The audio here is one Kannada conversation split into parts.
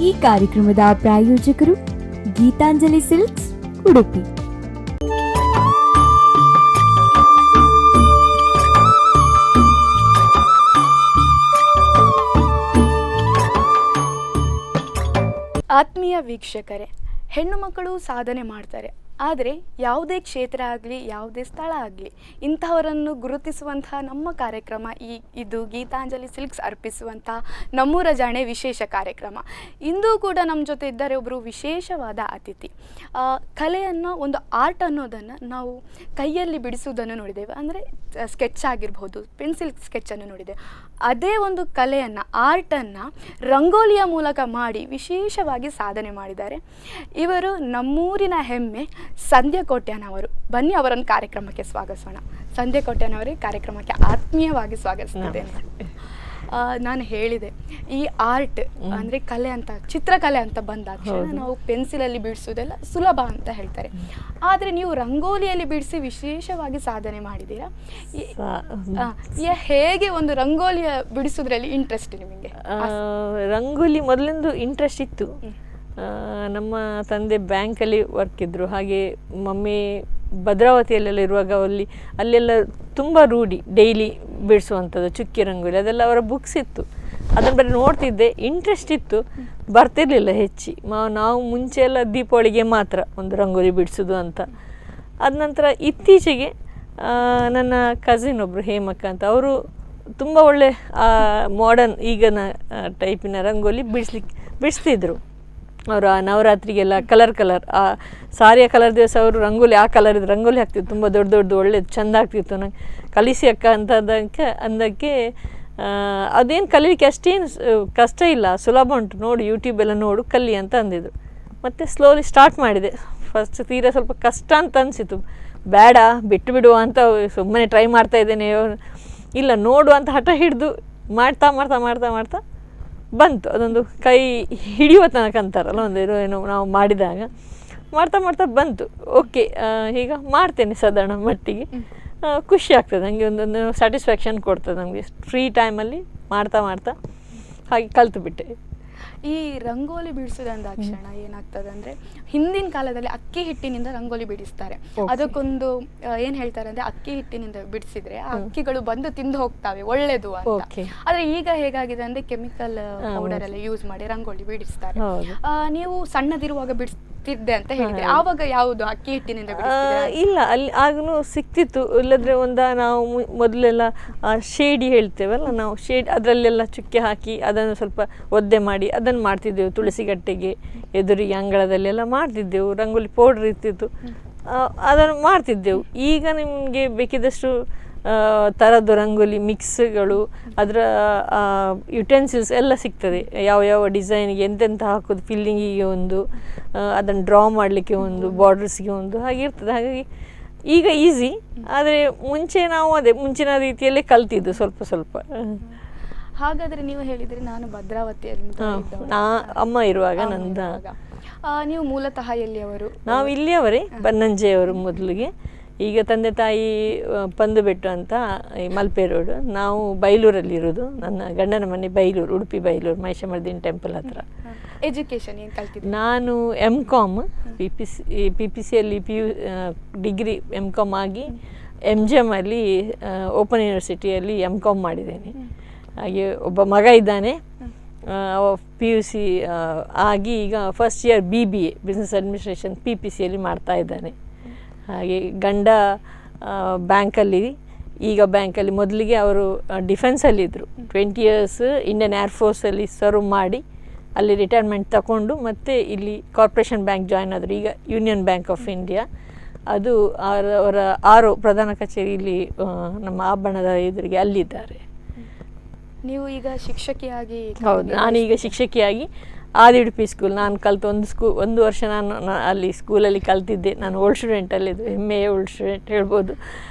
ಈ ಕಾರ್ಯಕ್ರಮದ ಪ್ರಾಯೋಜಕರು ಗೀತಾಂಜಲಿ ಸಿಲ್ಕ್ಸ್, ಉಡುಪಿ. ಆತ್ಮೀಯ ವೀಕ್ಷಕರೇ, ಹೆಣ್ಣು ಮಕ್ಕಳು ಸಾಧನೆ ಮಾಡ್ತಾರೆ. ಆದರೆ ಯಾವುದೇ ಕ್ಷೇತ್ರ ಆಗಲಿ, ಯಾವುದೇ ಸ್ಥಳ ಆಗಲಿ, ಇಂಥವರನ್ನು ಗುರುತಿಸುವಂತಹ ನಮ್ಮ ಕಾರ್ಯಕ್ರಮ ಇದು ಗೀತಾಂಜಲಿ ಸಿಲ್ಕ್ಸ್ ಅರ್ಪಿಸುವಂಥ ನಮ್ಮೂರ ಜಾಣೆ ವಿಶೇಷ ಕಾರ್ಯಕ್ರಮ. ಇಂದು ಕೂಡ ನಮ್ಮ ಜೊತೆ ಇದ್ದಾರೆ ಒಬ್ಬರು ವಿಶೇಷವಾದ ಅತಿಥಿ. ಕಲೆಯನ್ನು, ಒಂದು ಆರ್ಟ್ ಅನ್ನೋದನ್ನು ನಾವು ಕೈಯಲ್ಲಿ ಬಿಡಿಸುವುದನ್ನು ನೋಡಿದ್ದೇವೆ. ಅಂದರೆ ಸ್ಕೆಚ್ ಆಗಿರ್ಬೋದು, ಪೆನ್ಸಿಲ್ ಸ್ಕೆಚ್ಚನ್ನು ನೋಡಿದ್ದೇವೆ. ಅದೇ ಒಂದು ಕಲೆಯನ್ನು, ಆರ್ಟನ್ನು ರಂಗೋಲಿಯ ಮೂಲಕ ಮಾಡಿ ವಿಶೇಷವಾಗಿ ಸಾಧನೆ ಮಾಡಿದ್ದಾರೆ. ಇವರು ನಮ್ಮೂರಿನ ಹೆಮ್ಮೆ ಸಂಧ್ಯಾ ಕೋಟ್ಯಾನ್ ಅವರು. ಬನ್ನಿ ಅವರನ್ನು ಕಾರ್ಯಕ್ರಮಕ್ಕೆ ಸ್ವಾಗತಿಸೋಣ. ಸಂಧ್ಯಾ ಕೋಟ್ಯಾನ್ ಅವರೇ, ಕಾರ್ಯಕ್ರಮಕ್ಕೆ ಆತ್ಮೀಯವಾಗಿ ಸ್ವಾಗತಿಸುತ್ತೇನೆ. ನಾನು ಹೇಳಿದೆ, ಈ ಆರ್ಟ್ ಅಂದರೆ ಕಲೆ ಅಂತ, ಚಿತ್ರಕಲೆ ಅಂತ ಬಂದಾಕ್ಷಣ ನಾವು ಪೆನ್ಸಿಲಲ್ಲಿ ಬಿಡಿಸೋದೆಲ್ಲ ಸುಲಭ ಅಂತ ಹೇಳ್ತಾರೆ. ಆದರೆ ನೀವು ರಂಗೋಲಿಯಲ್ಲಿ ಬಿಡಿಸಿ ವಿಶೇಷವಾಗಿ ಸಾಧನೆ ಮಾಡಿದ್ದೀರಾ. ಹೇಗೆ ಒಂದು ರಂಗೋಲಿಯ ಬಿಡಿಸೋದ್ರಲ್ಲಿ ಇಂಟ್ರೆಸ್ಟ್ ನಿಮಗೆ? ರಂಗೋಲಿ ಮೊದಲಿಂದ ಇಂಟ್ರೆಸ್ಟ್ ಇತ್ತು. ನಮ್ಮ ತಂದೆ ಬ್ಯಾಂಕಲ್ಲಿ ವರ್ಕ್ ಇದ್ದರು, ಹಾಗೆ ಮಮ್ಮಿ ಭದ್ರಾವತಿಯಲ್ಲೆಲ್ಲ ಇರುವಾಗ ಅಲ್ಲೆಲ್ಲ ತುಂಬ ರೂಢಿ, ಡೈಲಿ ಬಿಡಿಸುವಂಥದ್ದು ಚುಕ್ಕಿ ರಂಗೋಲಿ, ಅದೆಲ್ಲ ಅವರ ಬುಕ್ಸ್ ಇತ್ತು. ಅದನ್ನು ಬರೀ ನೋಡ್ತಿದ್ದೆ, ಇಂಟ್ರೆಸ್ಟ್ ಇತ್ತು, ಬರ್ತಿರ್ಲಿಲ್ಲ ಹೆಚ್ಚಿ. ನಾವು ಮುಂಚೆ ಎಲ್ಲ ದೀಪಾವಳಿಗೆ ಮಾತ್ರ ಒಂದು ರಂಗೋಲಿ ಬಿಡಿಸೋದು ಅಂತ. ಅದ ನಂತರ ಇತ್ತೀಚೆಗೆ ನನ್ನ ಕಸಿನ್ ಒಬ್ಬರು ಹೇಮಕ್ಕ ಅಂತ, ಅವರು ತುಂಬ ಒಳ್ಳೆ ಮಾಡರ್ನ್ ಈಗಿನ ಟೈಪಿನ ರಂಗೋಲಿ ಬಿಡಿಸ್ತಿದ್ರು. ಅವರು ಆ ನವರಾತ್ರಿಗೆಲ್ಲ ಕಲರ್ ಆ ಸಾರಿಯ ಕಲರ್ ದಿವಸ ಅವರು ರಂಗೋಲಿ, ಆ ಕಲರ್ ಇದು ರಂಗೋಲಿ ಹಾಕ್ತಿತ್ತು, ತುಂಬ ದೊಡ್ಡ ಒಳ್ಳೆದು ಚೆಂದ ಆಗ್ತಿತ್ತು. ನಂಗೆ ಕಲಿಸಿ ಅಕ್ಕ ಅಂದಕ್ಕೆ ಅದೇನು ಕಲೀಲಿಕ್ಕೆ ಅಷ್ಟೇನು ಕಷ್ಟ ಇಲ್ಲ, ಸುಲಭ ಉಂಟು, ನೋಡು ಯೂಟ್ಯೂಬೆಲ್ಲ ನೋಡು ಕಲಿ ಅಂತ ಅಂದಿದ್ರು. ಮತ್ತು ಸ್ಲೋಲಿ ಸ್ಟಾರ್ಟ್ ಮಾಡಿದೆ. ಫಸ್ಟ್ ತೀರಾ ಸ್ವಲ್ಪ ಕಷ್ಟ ಅಂತ ಅನಿಸಿತು, ಬೇಡ ಬಿಟ್ಟು ಬಿಡುವ ಅಂತ ಸುಮ್ಮನೆ ಟ್ರೈ ಮಾಡ್ತಾ ಇದ್ದೇನೆ. ಇಲ್ಲ ನೋಡು ಅಂತ ಹಠ ಹಿಡಿದು ಮಾಡ್ತಾ ಬಂತು. ಅದೊಂದು ಕೈ ಹಿಡಿಯುವ ತನಕ ಅಂತಾರಲ್ಲ, ಏನು ನಾವು ಮಾಡಿದಾಗ ಮಾಡ್ತಾ ಬಂತು. ಓಕೆ, ಈಗ ಮಾಡ್ತೇನೆ ಸಾಧಾರಣ ಮಟ್ಟಿಗೆ. ಖುಷಿ ಆಗ್ತದೆ ನನಗೆ, ಒಂದೊಂದು ಸ್ಯಾಟಿಸ್ಫ್ಯಾಕ್ಷನ್ ಕೊಡ್ತದೆ ನಮಗೆ. ಫ್ರೀ ಟೈಮಲ್ಲಿ ಮಾಡ್ತಾ ಹಾಗೆ ಕಲಿತು ಬಿಟ್ಟೆ. ಈ ರಂಗೋಲಿ ಬಿಡಿಸೋದಂದಾಕ್ಷಣ ಏನಾಗ್ತದೆ ಅಂದರೆ, ಹಿಂದಿನ ಕಾಲದಲ್ಲಿ ಅಕ್ಕಿ ಹಿಟ್ಟಿನಿಂದ ರಂಗೋಲಿ ಬಿಡಿಸ್ತಾರೆ. ಅದಕ್ಕೊಂದು ಏನು ಹೇಳ್ತಾರೆ ಅಂದರೆ, ಅಕ್ಕಿ ಹಿಟ್ಟಿನಿಂದ ಬಿಡಿಸಿದ್ರೆ ಆ ಅಕ್ಕಿಗಳು ಬಂದು ತಿಂದು ಹೋಗ್ತವೆ, ಒಳ್ಳೇದು ಅಂತ. ಆದರೆ ಈಗ ಹೇಗಾಗಿದೆ ಅಂದರೆ, ಕೆಮಿಕಲ್ ಪೌಡರ್ ಎಲ್ಲ ಯೂಸ್ ಮಾಡಿ ರಂಗೋಲಿ ಬಿಡಿಸ್ತಾರೆ. ನೀವು ಸಣ್ಣದಿರುವಾಗ ಬಿಡಿಸ್ತಿದ್ದೆ ಅಂತ ಹೇಳಿದ್ರೆ, ಆವಾಗ ಯಾವುದು ಅಕ್ಕಿ ಹಿಟ್ಟಿನಿಂದ ಇಲ್ಲ, ಅಲ್ಲಿ ಆಗಲೂ ಸಿಕ್ತಿತ್ತು. ಇಲ್ಲದ್ರೆ ನಾವು ಮೊದಲೆಲ್ಲ ಶೇಡಿ ಹೇಳ್ತೇವಲ್ಲ, ನಾವು ಅದರಲ್ಲೆಲ್ಲ ಚುಕ್ಕೆ ಹಾಕಿ ಅದನ್ನು ಸ್ವಲ್ಪ ಒದ್ದೆ ಮಾಡಿ ಅದನ್ನು ಮಾಡ್ತಿದ್ದೆವು. ತುಳಸಿಗಟ್ಟೆಗೆ ಎದುರಿಗೆ ಅಂಗಳದಲ್ಲೆಲ್ಲ ಮಾಡ್ತಿದ್ದೆವು. ರಂಗೋಲಿ ಪೌಡ್ರ್ ಇರ್ತಿತ್ತು, ಅದನ್ನು ಮಾಡ್ತಿದ್ದೆವು. ಈಗ ನಿಮಗೆ ಬೇಕಿದಷ್ಟು ಥರದ್ದು ರಂಗೋಲಿ ಮಿಕ್ಸ್ಗಳು, ಅದರ ಯುಟೆನ್ಸಿಲ್ಸ್ ಎಲ್ಲ ಸಿಗ್ತದೆ. ಯಾವ ಡಿಸೈನ್ಗೆ ಎಂತೆಂಥ ಹಾಕೋದು, ಫಿಲ್ಲಿಂಗಿಗೆ ಒಂದು, ಅದನ್ನು ಡ್ರಾ ಮಾಡಲಿಕ್ಕೆ ಒಂದು, ಬಾರ್ಡರ್ಸ್ಗೆ ಒಂದು, ಹಾಗಿರ್ತದೆ. ಹಾಗಾಗಿ ಈಗ ಈಸಿ. ಆದರೆ ಮುಂಚೆ ನಾವು ಮುಂಚಿನ ರೀತಿಯಲ್ಲೇ ಕಲ್ತಿದ್ದು ಸ್ವಲ್ಪ. ಹಾಗಾದರೆ ನೀವು ಹೇಳಿದರೆ, ನಾನು ಭದ್ರಾವತಿಯಲ್ಲಿ ಅಮ್ಮ ಇರುವಾಗ ನೀವು ಮೂಲತಃ ಎಲ್ಲಿಯವರು? ನಾವು ಇಲ್ಲಿಯವರೇ, ಬನ್ನಂಜೆಯವರು ಮೊದಲಿಗೆ. ಈಗ ತಂದೆ ತಾಯಿ ಪಂದುಬೆಟ್ಟು ಅಂತ ಈ ಮಲ್ಪೆ ರೋಡ್. ನಾವು ಬೈಲೂರಲ್ಲಿ ಇರೋದು. ನನ್ನ ಗಂಡನ ಮನೆ ಬೈಲೂರು, ಉಡುಪಿ ಬೈಲೂರು, ಮಹಿಷಮರ್ದಿನಿ ಟೆಂಪಲ್ ಹತ್ರ. ಎಜುಕೇಷನ್ ಏನು ಕಲ್ತಿದ್ದೆ? ನಾನು MCom, PPCಯಲ್ಲಿ ಡಿಗ್ರಿ MCom ಆಗಿ MGM ಅಲ್ಲಿ ಓಪನ್ ಯೂನಿವರ್ಸಿಟಿಯಲ್ಲಿ MCom ಮಾಡಿದ್ದೇನೆ. ಹಾಗೆ ಒಬ್ಬ ಮಗ ಇದ್ದಾನೆ, PUC ಆಗಿ ಈಗ first year BBA business administration PPCಯಲ್ಲಿ ಮಾಡ್ತಾ ಇದ್ದಾನೆ. ಹಾಗೆ ಗಂಡ ಬ್ಯಾಂಕಲ್ಲಿ, ಈಗ ಬ್ಯಾಂಕಲ್ಲಿ, ಮೊದಲಿಗೆ ಅವರು ಡಿಫೆನ್ಸಲ್ಲಿದ್ದರು. 20 years ಇಂಡಿಯನ್ ಏರ್ಫೋರ್ಸಲ್ಲಿ ಸರ್ವ್ ಮಾಡಿ ಅಲ್ಲಿ ರಿಟೈರ್ಮೆಂಟ್ ತಗೊಂಡು ಮತ್ತೆ ಇಲ್ಲಿ ಕಾರ್ಪೊರೇಷನ್ ಬ್ಯಾಂಕ್ ಜಾಯ್ನ್ ಆದರು. ಈಗ ಯೂನಿಯನ್ ಬ್ಯಾಂಕ್ ಆಫ್ ಇಂಡಿಯಾ, ಅದು ಅವರ ಪ್ರಧಾನ ಕಚೇರಿಯಲ್ಲಿ ನಮ್ಮ ಆಭರಣದ ಎದುರಿಗೆ ಅಲ್ಲಿದ್ದಾರೆ. ನೀವು ಈಗ ಶಿಕ್ಷಕಿಯಾಗಿ? ಹೌದು, ನಾನೀಗ ಶಿಕ್ಷಕಿಯಾಗಿ ಉಡುಪಿ ಸ್ಕೂಲ್ ನಾನು ಕಲಿತು ಒಂದು ವರ್ಷ ನಾನು ಅಲ್ಲಿ ಸ್ಕೂಲಲ್ಲಿ ಕಲ್ತಿದ್ದೆ. ನಾನು ಓಲ್ಡ್ ಸ್ಟೂಡೆಂಟಲ್ಲಿದ್ದು, ಹೆಮ್ಮೆಯ ಓಲ್ಡ್ ಸ್ಟೂಡೆಂಟ್ ಹೇಳ್ಬೋದು.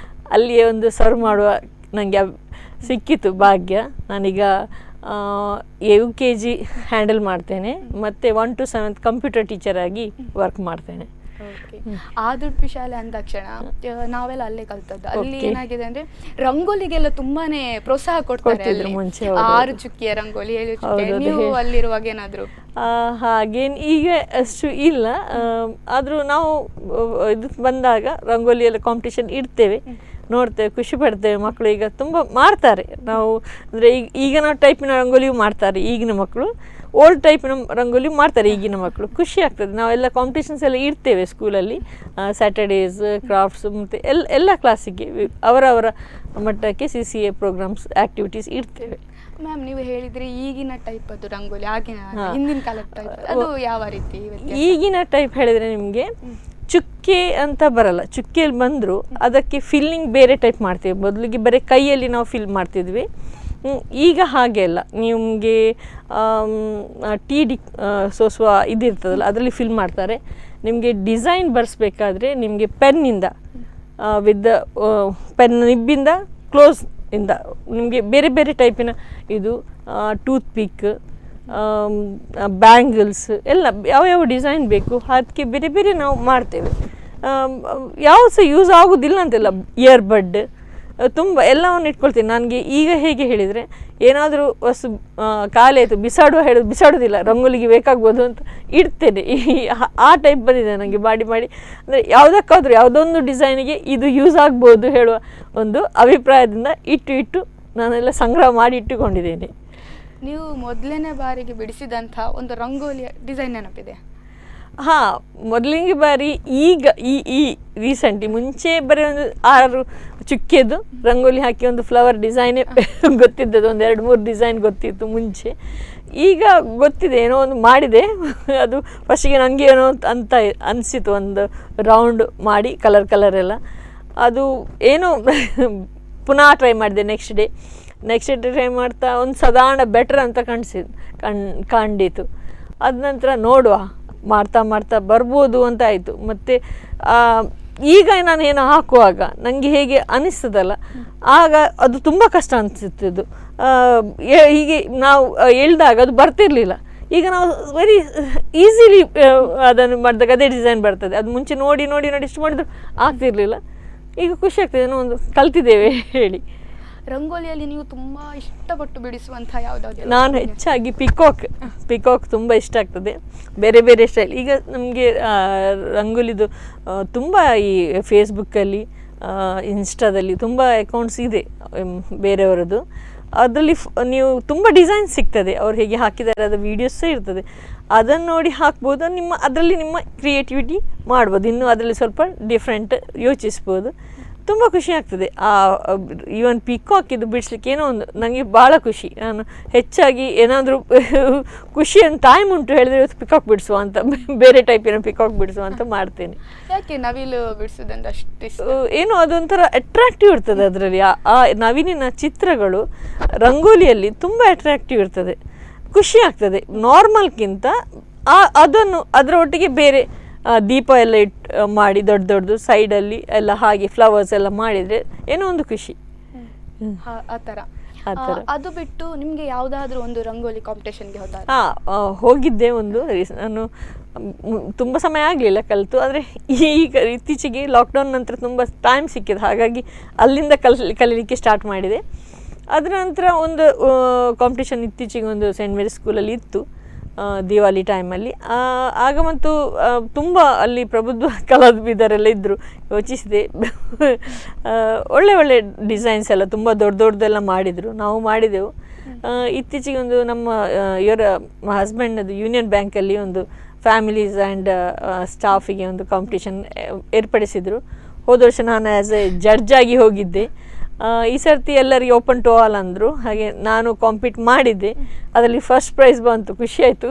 ಅಲ್ಲಿಯೇ ಒಂದು ಸರ್ವ್ ಮಾಡುವ ನನಗೆ ಸಿಕ್ಕಿತು ಭಾಗ್ಯ. ನಾನೀಗ UKG ಹ್ಯಾಂಡಲ್ ಮಾಡ್ತೇನೆ, ಮತ್ತು 1 to 7 ಕಂಪ್ಯೂಟರ್ ಟೀಚರಾಗಿ ವರ್ಕ್ ಮಾಡ್ತೇನೆ. ಆದುರ್ಪಿ ಶಾಲೆ ಅಂದ ತಕ್ಷಣ ನಾವೆಲ್ಲ ಅಲ್ಲೇ ಕಲ್ತದ್ದು. ಅಲ್ಲಿ ಏನಾಗಿದೆ ಅಂದ್ರೆ ರಂಗೋಲಿಗೆಲ್ಲ ತುಂಬಾನೇ ಪ್ರೋತ್ಸಾಹ ಕೊಡ್ತಾರೆ ಅಲ್ಲಿ. ಮುಂಚೆ 6 ಚುಕ್ಕಿಯ ರಂಗೋಲಿ, 7 ಚುಕ್ಕಿಯ. ನೀವು ಅಲ್ಲಿರುವಾಗ ಏನಾದ್ರು ಹಾಗೇನು ಈಗ ಅಷ್ಟು ಇಲ್ಲ, ಆದರೂ ನಾವು ಇದು ಬಂದಾಗ ರಂಗೋಲಿ ಎಲ್ಲ ಕಾಂಪಿಟೇಷನ್ ಇಡ್ತೇವೆ, ನೋಡ್ತೇವೆ, ಖುಷಿ ಪಡ್ತೇವೆ. ಮಕ್ಕಳು ಈಗ ತುಂಬ ಮಾಡ್ತಾರೆ. ನಾವು ಅಂದರೆ ಈಗ ನಾವು ಟೈಪಿನ ರಂಗೋಲಿಯೂ ಮಾಡ್ತಾರೆ ಈಗಿನ ಮಕ್ಕಳು, ಓಲ್ಡ್ ಟೈಪಿನ ರಂಗೋಲಿ ಮಾಡ್ತಾರೆ ಈಗಿನ ಮಕ್ಕಳು. ಖುಷಿ ಆಗ್ತದೆ. ನಾವೆಲ್ಲ ಕಾಂಪಿಟೇಷನ್ಸ್ ಎಲ್ಲ ಇಡ್ತೇವೆ ಸ್ಕೂಲಲ್ಲಿ, ಸ್ಯಾಟರ್ಡೇಸ್ ಕ್ರಾಫ್ಟ್ಸ್ ಮತ್ತು ಎಲ್ಲ ಕ್ಲಾಸಿಗೆ ಅವರವರ ಮಟ್ಟಕ್ಕೆ CCA ಪ್ರೋಗ್ರಾಮ್ಸ್ ಆ್ಯಕ್ಟಿವಿಟೀಸ್ ಇಡ್ತೇವೆ. ಮ್ಯಾಮ್, ನೀವು ಹೇಳಿದ್ರಿ ಈಗಿನ ಟೈಪ್ ಅದು ರಂಗೋಲಿ, ಆಗಿನ ಹಿಂದಿನ ಕಾಲದ ಟೈಪ್, ಅದು ಯಾವ ರೀತಿ? ಈಗಿನ ಟೈಪ್ ಹೇಳಿದರೆ ನಿಮಗೆ ಚುಕ್ಕೆ ಅಂತ ಬರಲ್ಲ. ಚುಕ್ಕೆಯಲ್ಲಿ ಬಂದರೂ ಅದಕ್ಕೆ ಫಿಲ್ಲಿಂಗ್ ಬೇರೆ ಟೈಪ್ ಮಾಡ್ತೀವಿ. ಮೊದಲಿಗೆ ಬರೀ ಕೈಯಲ್ಲಿ ನಾವು ಫಿಲ್ ಮಾಡ್ತಿದ್ವಿ. ಈಗ ಹಾಗೆ ಅಲ್ಲ, ನಿಮಗೆ TD ಸೋಸುವ ಇದಿರ್ತದಲ್ಲ ಅದರಲ್ಲಿ ಫಿಲ್ ಮಾಡ್ತಾರೆ. ನಿಮಗೆ ಡಿಸೈನ್ ಬರೆಸ್ಬೇಕಾದ್ರೆ ನಿಮಗೆ ಪೆನ್ನಿಂದ ವಿತ್ ಪೆನ್ ನಿಬ್ಬಿಂದ ಕ್ಲೋಸ್ ಇಂದ ನಿಮಗೆ ಬೇರೆ ಬೇರೆ ಟೈಪಿನ ಇದು ಟೂತ್ ಪಿಕ್, ಬ್ಯಾಂಗಲ್ಸ್ ಎಲ್ಲ ಯಾವ್ಯಾವ ಡಿಸೈನ್ ಬೇಕು ಅದಕ್ಕೆ ಬೇರೆ ಬೇರೆ ನಾವು ಮಾಡ್ತೇವೆ. ಯಾವ ಸಹ ಯೂಸ್ ಆಗೋದಿಲ್ಲ ಅಂತಿಲ್ಲ. ಇಯರ್ಬಡ್ ತುಂಬ ಎಲ್ಲವನ್ನು ಇಟ್ಕೊಳ್ತೀನಿ. ನನಗೆ ಈಗ ಹೇಗೆ ಹೇಳಿದರೆ ಏನಾದರೂ ವಸ್ತು ಖಾಲಿ ಆಯಿತು ಬಿಸಾಡೋದಿಲ್ಲ, ರಂಗೋಲಿಗೆ ಬೇಕಾಗ್ಬೋದು ಅಂತ ಇಡ್ತೇನೆ. ಆ ಟೈಪ್ ಬಂದಿದೆ ನನಗೆ ಮಾಡಿ ಅಂದರೆ ಯಾವುದಕ್ಕಾದರೂ ಯಾವುದೊಂದು ಡಿಸೈನಿಗೆ ಇದು ಯೂಸ್ ಆಗ್ಬೋದು ಹೇಳುವ ಒಂದು ಅಭಿಪ್ರಾಯದಿಂದ ಇಟ್ಟು ನಾನೆಲ್ಲ ಸಂಗ್ರಹ ಮಾಡಿ ಇಟ್ಟುಕೊಂಡಿದ್ದೇನೆ. ನೀವು ಮೊದಲನೇ ಬಾರಿಗೆ ಬಿಡಿಸಿದಂಥ ಒಂದು ರಂಗೋಲಿಯ ಡಿಸೈನ್ ನೆನಪಿದೆ? ಹಾಂ, ಮೊದಲಿಗೆ ಬಾರಿ ಈಗ ಈ ರೀಸೆಂಟ್ಲಿ ಮುಂಚೆ ಬರೀ ಒಂದು 6 ಚುಕ್ಕೆದು ರಂಗೋಲಿ ಹಾಕಿ ಒಂದು ಫ್ಲವರ್ ಡಿಸೈನೇ ಗೊತ್ತಿದ್ದದು, ಒಂದು 2-3 ಡಿಸೈನ್ ಗೊತ್ತಿತ್ತು ಮುಂಚೆ. ಈಗ ಗೊತ್ತಿದೆ, ಏನೋ ಒಂದು ಮಾಡಿದೆ. ಅದು ಫಸ್ಟಿಗೆ ನನಗೆ ಏನೋ ಅಂತ ಅನಿಸಿತು, ಒಂದು ರೌಂಡ್ ಮಾಡಿ ಕಲರ್ ಎಲ್ಲ. ಅದು ಏನೋ ಪುನಃ ಟ್ರೈ ಮಾಡಿದೆ ನೆಕ್ಸ್ಟ್ ಡೇ ಟ್ರೈ ಮಾಡ್ತಾ ಒಂದು ಸಾಧಾರಣ ಬೆಟರ್ ಅಂತ ಕಂಡಿತು. ಅದ ನಂತರ ನೋಡುವ ಮಾಡ್ತಾ ಬರ್ಬೋದು ಅಂತ ಆಯಿತು. ಮತ್ತು ಈಗ ನಾನು ಏನೋ ಹಾಕುವಾಗ ನನಗೆ ಹೇಗೆ ಅನಿಸ್ತದಲ್ಲ, ಆಗ ಅದು ತುಂಬ ಕಷ್ಟ ಅನಿಸುತ್ತಿದ್ದು. ಹೀಗೆ ನಾವು ಎಳ್ದಾಗ ಅದು ಬರ್ತಿರ್ಲಿಲ್ಲ. ಈಗ ನಾವು ವೆರಿ ಈಸಿಲಿ ಅದನ್ನು ಮಾಡಿದಾಗ ಅದೇ ಡಿಸೈನ್ ಬರ್ತದೆ. ಅದು ಮುಂಚೆ ನೋಡಿ ಇಷ್ಟು ಮಾಡಿದ್ರು ಆಗ್ತಿರ್ಲಿಲ್ಲ. ಈಗ ಖುಷಿ ಆಗ್ತದೆ, ಏನೋ ಒಂದು ಕಲ್ತಿದ್ದೇವೆ ಹೇಳಿ. ರಂಗೋಲಿಯಲ್ಲಿ ನೀವು ತುಂಬ ಇಷ್ಟಪಟ್ಟು ಬಿಡಿಸುವಂಥ ಯಾವುದಾದ್ರು? ನಾನು ಹೆಚ್ಚಾಗಿ ಪಿಕಾಕ್ ತುಂಬ ಇಷ್ಟ ಆಗ್ತದೆ. ಬೇರೆ ಬೇರೆ ಸ್ಟೈಲ್. ಈಗ ನಮಗೆ ರಂಗೋಲಿದು ತುಂಬ ಈ ಫೇಸ್ಬುಕ್ಕಲ್ಲಿ ಇನ್ಸ್ಟಾದಲ್ಲಿ ತುಂಬ ಅಕೌಂಟ್ಸ್ ಇದೆ ಬೇರೆಯವರದ್ದು. ಅದರಲ್ಲಿ ನೀವು ತುಂಬ ಡಿಸೈನ್ ಸಿಗ್ತದೆ, ಅವ್ರು ಹೇಗೆ ಹಾಕಿದ್ದಾರೆ ಅದು ವೀಡಿಯೋಸೇ ಇರ್ತದೆ. ಅದನ್ನು ನೋಡಿ ಹಾಕ್ಬೋದು. ಅದರಲ್ಲಿ ನಿಮ್ಮ ಕ್ರಿಯೇಟಿವಿಟಿ ಮಾಡ್ಬೋದು. ಇನ್ನೂ ಅದರಲ್ಲಿ ಸ್ವಲ್ಪ ಡಿಫ್ರೆಂಟ್ ಯೋಚಿಸ್ಬೋದು. ತುಂಬ ಖುಷಿ ಆಗ್ತದೆ. ಈವನ್ ಪಿಕಾಕಿದ್ದು ಬಿಡಿಸ್ಲಿಕ್ಕೆ ಏನೋ ಒಂದು ನನಗೆ ಭಾಳ ಖುಷಿ. ನಾನು ಹೆಚ್ಚಾಗಿ ಏನಾದರೂ ಖುಷಿ ಅಂತ ಟೈಮ್ ಉಂಟು ಹೇಳಿದ್ರೆ ಇವತ್ತು ಪಿಕಾಕ್ ಬಿಡಿಸುವ ಅಂತ, ಬೇರೆ ಟೈಪಿನ ಪಿಕಾಕ್ ಬಿಡಿಸುವ ಅಂತ ಮಾಡ್ತೇನೆ. ಯಾಕೆ ನವಿಲು ಬಿಡಿಸೋದಂದ್ರೆ ಅಷ್ಟು ಏನೋ ಅದೊಂಥರ ಅಟ್ರಾಕ್ಟಿವ್ ಇರ್ತದೆ ಅದರಲ್ಲಿ. ಆ ನವಿಲಿನ ಚಿತ್ರಗಳು ರಂಗೋಲಿಯಲ್ಲಿ ತುಂಬ ಅಟ್ರಾಕ್ಟಿವ್ ಇರ್ತದೆ, ಖುಷಿ ಆಗ್ತದೆ. ನಾರ್ಮಲ್ಗಿಂತ ಅದರ ಒಟ್ಟಿಗೆ ಬೇರೆ ದೀಪ ಎಲ್ಲ ಮಾಡಿ ದೊಡ್ಡದು ಸೈಡಲ್ಲಿ ಎಲ್ಲ ಹಾಗೆ ಫ್ಲವರ್ಸ್ ಎಲ್ಲ ಮಾಡಿದರೆ ಏನೋ ಒಂದು ಖುಷಿ. ಆ ಥರ. ಅದು ಬಿಟ್ಟು ನಿಮಗೆ ಯಾವುದಾದ್ರೂ ಒಂದು ರಂಗೋಲಿ ಕಾಂಪಿಟೇಷನ್ಗೆ ಹೋದಾಗ? ಹೋಗಿದ್ದೆ ಒಂದು. ನಾನು ತುಂಬ ಸಮಯ ಆಗಲಿಲ್ಲ ಕಲಿತು, ಆದರೆ ಈಗ ಇತ್ತೀಚೆಗೆ ಲಾಕ್ಡೌನ್ ನಂತರ ತುಂಬ ಟೈಮ್ ಸಿಕ್ಕಿದೆ, ಹಾಗಾಗಿ ಅಲ್ಲಿಂದ ಕಲೀಲಿಕ್ಕೆ ಸ್ಟಾರ್ಟ್ ಮಾಡಿದೆ. ಅದರ ನಂತರ ಒಂದು ಕಾಂಪಿಟೇಷನ್ ಇತ್ತೀಚೆಗೆ ಒಂದು ಸೆಂಟ್ ಮೇರಿ ಸ್ಕೂಲಲ್ಲಿ ಇತ್ತು, ದಿವಾಲಿ ಟೈಮಲ್ಲಿ. ಆಗ ಮತ್ತು ತುಂಬ ಅಲ್ಲಿ ಪ್ರಬುದ್ಧ ಕಲಾವಿದರೆಲ್ಲ ಇದ್ದರು. ಯೋಚಿಸಿದೆ, ಒಳ್ಳೆ ಡಿಸೈನ್ಸ್ ಎಲ್ಲ ತುಂಬ ದೊಡ್ಡದೆಲ್ಲ ಮಾಡಿದರು, ನಾವು ಮಾಡಿದೆವು. ಇತ್ತೀಚೆಗೆ ಒಂದು ನಮ್ಮ ಇವರ ಹಸ್ಬೆಂಡದು ಯೂನಿಯನ್ ಬ್ಯಾಂಕಲ್ಲಿ ಒಂದು ಫ್ಯಾಮಿಲೀಸ್ ಆ್ಯಂಡ್ ಸ್ಟಾಫಿಗೆ ಒಂದು ಕಾಂಪಿಟೇಷನ್ ಏರ್ಪಡಿಸಿದರು. ಹೋದ ವರ್ಷ ನಾನು ಆ್ಯಸ್ ಎ ಜಡ್ಜ್ ಆಗಿ ಹೋಗಿದ್ದೆ. ಈ ಸರ್ತಿ ಎಲ್ಲರಿಗೆ ಓಪನ್ ಟು ಆಲ್ ಅಂದರು, ಹಾಗೆ ನಾನು ಕಾಂಪೀಟ್ ಮಾಡಿದ್ದೆ. ಅದರಲ್ಲಿ ಫಸ್ಟ್ ಪ್ರೈಸ್ ಬಂತು, ಖುಷಿ ಆಯಿತು.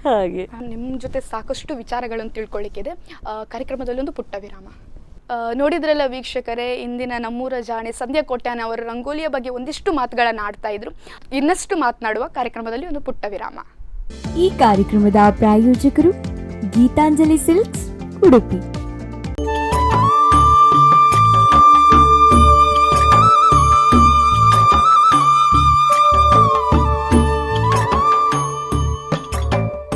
ಹಾಗೆ ನಿಮ್ಮ ಜೊತೆ ಸಾಕಷ್ಟು ವಿಚಾರಗಳನ್ನು ತಿಳ್ಕೊಳ್ಳಿಕ್ಕಿದೆ. ಕಾರ್ಯಕ್ರಮದಲ್ಲಿ ಒಂದು ಪುಟ್ಟ ವಿರಾಮ. ನೋಡಿದ್ರಲ್ಲ ವೀಕ್ಷಕರೇ, ಇಂದಿನ ನಮ್ಮೂರ ಜಾಣೆ ಸಂಧ್ಯಾ ಕೋಟ್ಯಾನ್ ಅವರ ರಂಗೋಲಿಯ ಬಗ್ಗೆ ಒಂದಿಷ್ಟು ಮಾತುಗಳನ್ನು ಆಡ್ತಾ ಇದ್ರು. ಇನ್ನಷ್ಟು ಮಾತನಾಡುವ ಕಾರ್ಯಕ್ರಮದಲ್ಲಿ ಒಂದು ಪುಟ್ಟ ವಿರಾಮ. ಈ ಕಾರ್ಯಕ್ರಮದ ಪ್ರಾಯೋಜಕರು ಗೀತಾಂಜಲಿ ಸಿಲ್ಕ್ಸ್, ಉಡುಪಿ.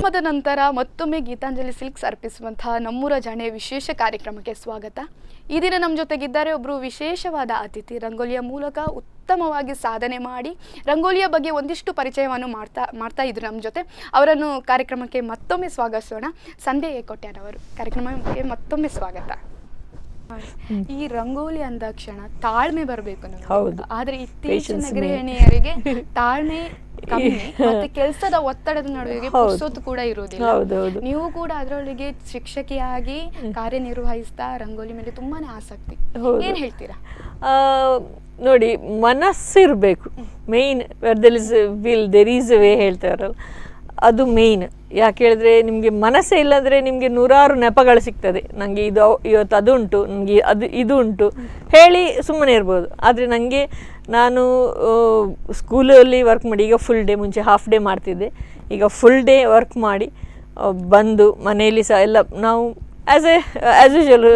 ವಿರಾಮದ ನಂತರ ಮತ್ತೊಮ್ಮೆ ಗೀತಾಂಜಲಿ ಸಿಲ್ಕ್ಸ್ ಅರ್ಪಿಸುವಂತಹ ನಮ್ಮೂರ ಜಾಣೆ ವಿಶೇಷ ಕಾರ್ಯಕ್ರಮಕ್ಕೆ ಸ್ವಾಗತ. ಈ ದಿನ ನಮ್ಮ ಜೊತೆಗಿದ್ದಾರೆ ಒಬ್ಬರು ವಿಶೇಷವಾದ ಅತಿಥಿ. ರಂಗೋಲಿಯ ಮೂಲಕ ಉತ್ತಮವಾಗಿ ಸಾಧನೆ ಮಾಡಿ ರಂಗೋಲಿಯ ಬಗ್ಗೆ ಒಂದಿಷ್ಟು ಪರಿಚಯವನ್ನು ಮಾಡ್ತಾ ಇದ್ರು ನಮ್ಮ ಜೊತೆ. ಅವರನ್ನು ಕಾರ್ಯಕ್ರಮಕ್ಕೆ ಮತ್ತೊಮ್ಮೆ ಸ್ವಾಗತಿಸೋಣ. ಸಂಧ್ಯಾ ಕೊಟ್ಯಾನ್ ಅವರು ಕಾರ್ಯಕ್ರಮಕ್ಕೆ ಮತ್ತೊಮ್ಮೆ ಸ್ವಾಗತ. ಈ ರಂಗೋಲಿ ಅಂದಾಕ್ಷಣ ತಾಳ್ಮೆ ಬರಬೇಕು ನಮಗೆ, ಆದ್ರೆ ಇತ್ತೀಚಿನ ಗೃಹಿಣಿಯರಿಗೆ ತಾಳ್ಮೆ ಕಮ್ಮಿ ಮತ್ತೆ ಕೆಲಸದ ಒತ್ತಡದ ನಡುವೆ ಪುರ್ಸೊತ್ತು ಕೂಡ ಇರೋದಿಲ್ಲ. ನೀವು ಕೂಡ ಅದರೊಳಗೆ ಶಿಕ್ಷಕಿಯಾಗಿ ಕಾರ್ಯನಿರ್ವಹಿಸ್ತಾ ರಂಗೋಲಿ ಮೇಲೆ ತುಂಬಾನೇ ಆಸಕ್ತಿ. ಏನ್ ಹೇಳ್ತೀರಾ? ನೋಡಿ, ಮನಸ್ಸಿರ್ಬೇಕು main. There is will there is a way ಹೇಳ್ತಾರಲ್ಲ, ಅದು ಮೇಯ್ನ್. ಯಾಕೆ ಹೇಳಿದ್ರೆ ನಿಮಗೆ ಮನಸ್ಸೇ ಇಲ್ಲಂದರೆ ನಿಮಗೆ ನೂರಾರು ನೆಪಗಳು ಸಿಗ್ತದೆ. ನನಗೆ ಇವತ್ತು ಅದು ಉಂಟು, ನನಗೆ ಇದು ಉಂಟು ಹೇಳಿ ಸುಮ್ಮನೆ ಇರ್ಬೋದು. ಆದರೆ ನಾನು ಸ್ಕೂಲಲ್ಲಿ ವರ್ಕ್ ಮಾಡಿ, ಈಗ ಫುಲ್ ಡೇ, ಮುಂಚೆ ಹಾಫ್ ಡೇ ಮಾಡ್ತಿದ್ದೆ, ಈಗ ಫುಲ್ ಡೇ ವರ್ಕ್ ಮಾಡಿ ಬಂದು ಮನೆಯಲ್ಲಿ ಸಹ ಎಲ್ಲ ನಾವು ಆ್ಯಸ್ ಯೂಶುವಲ್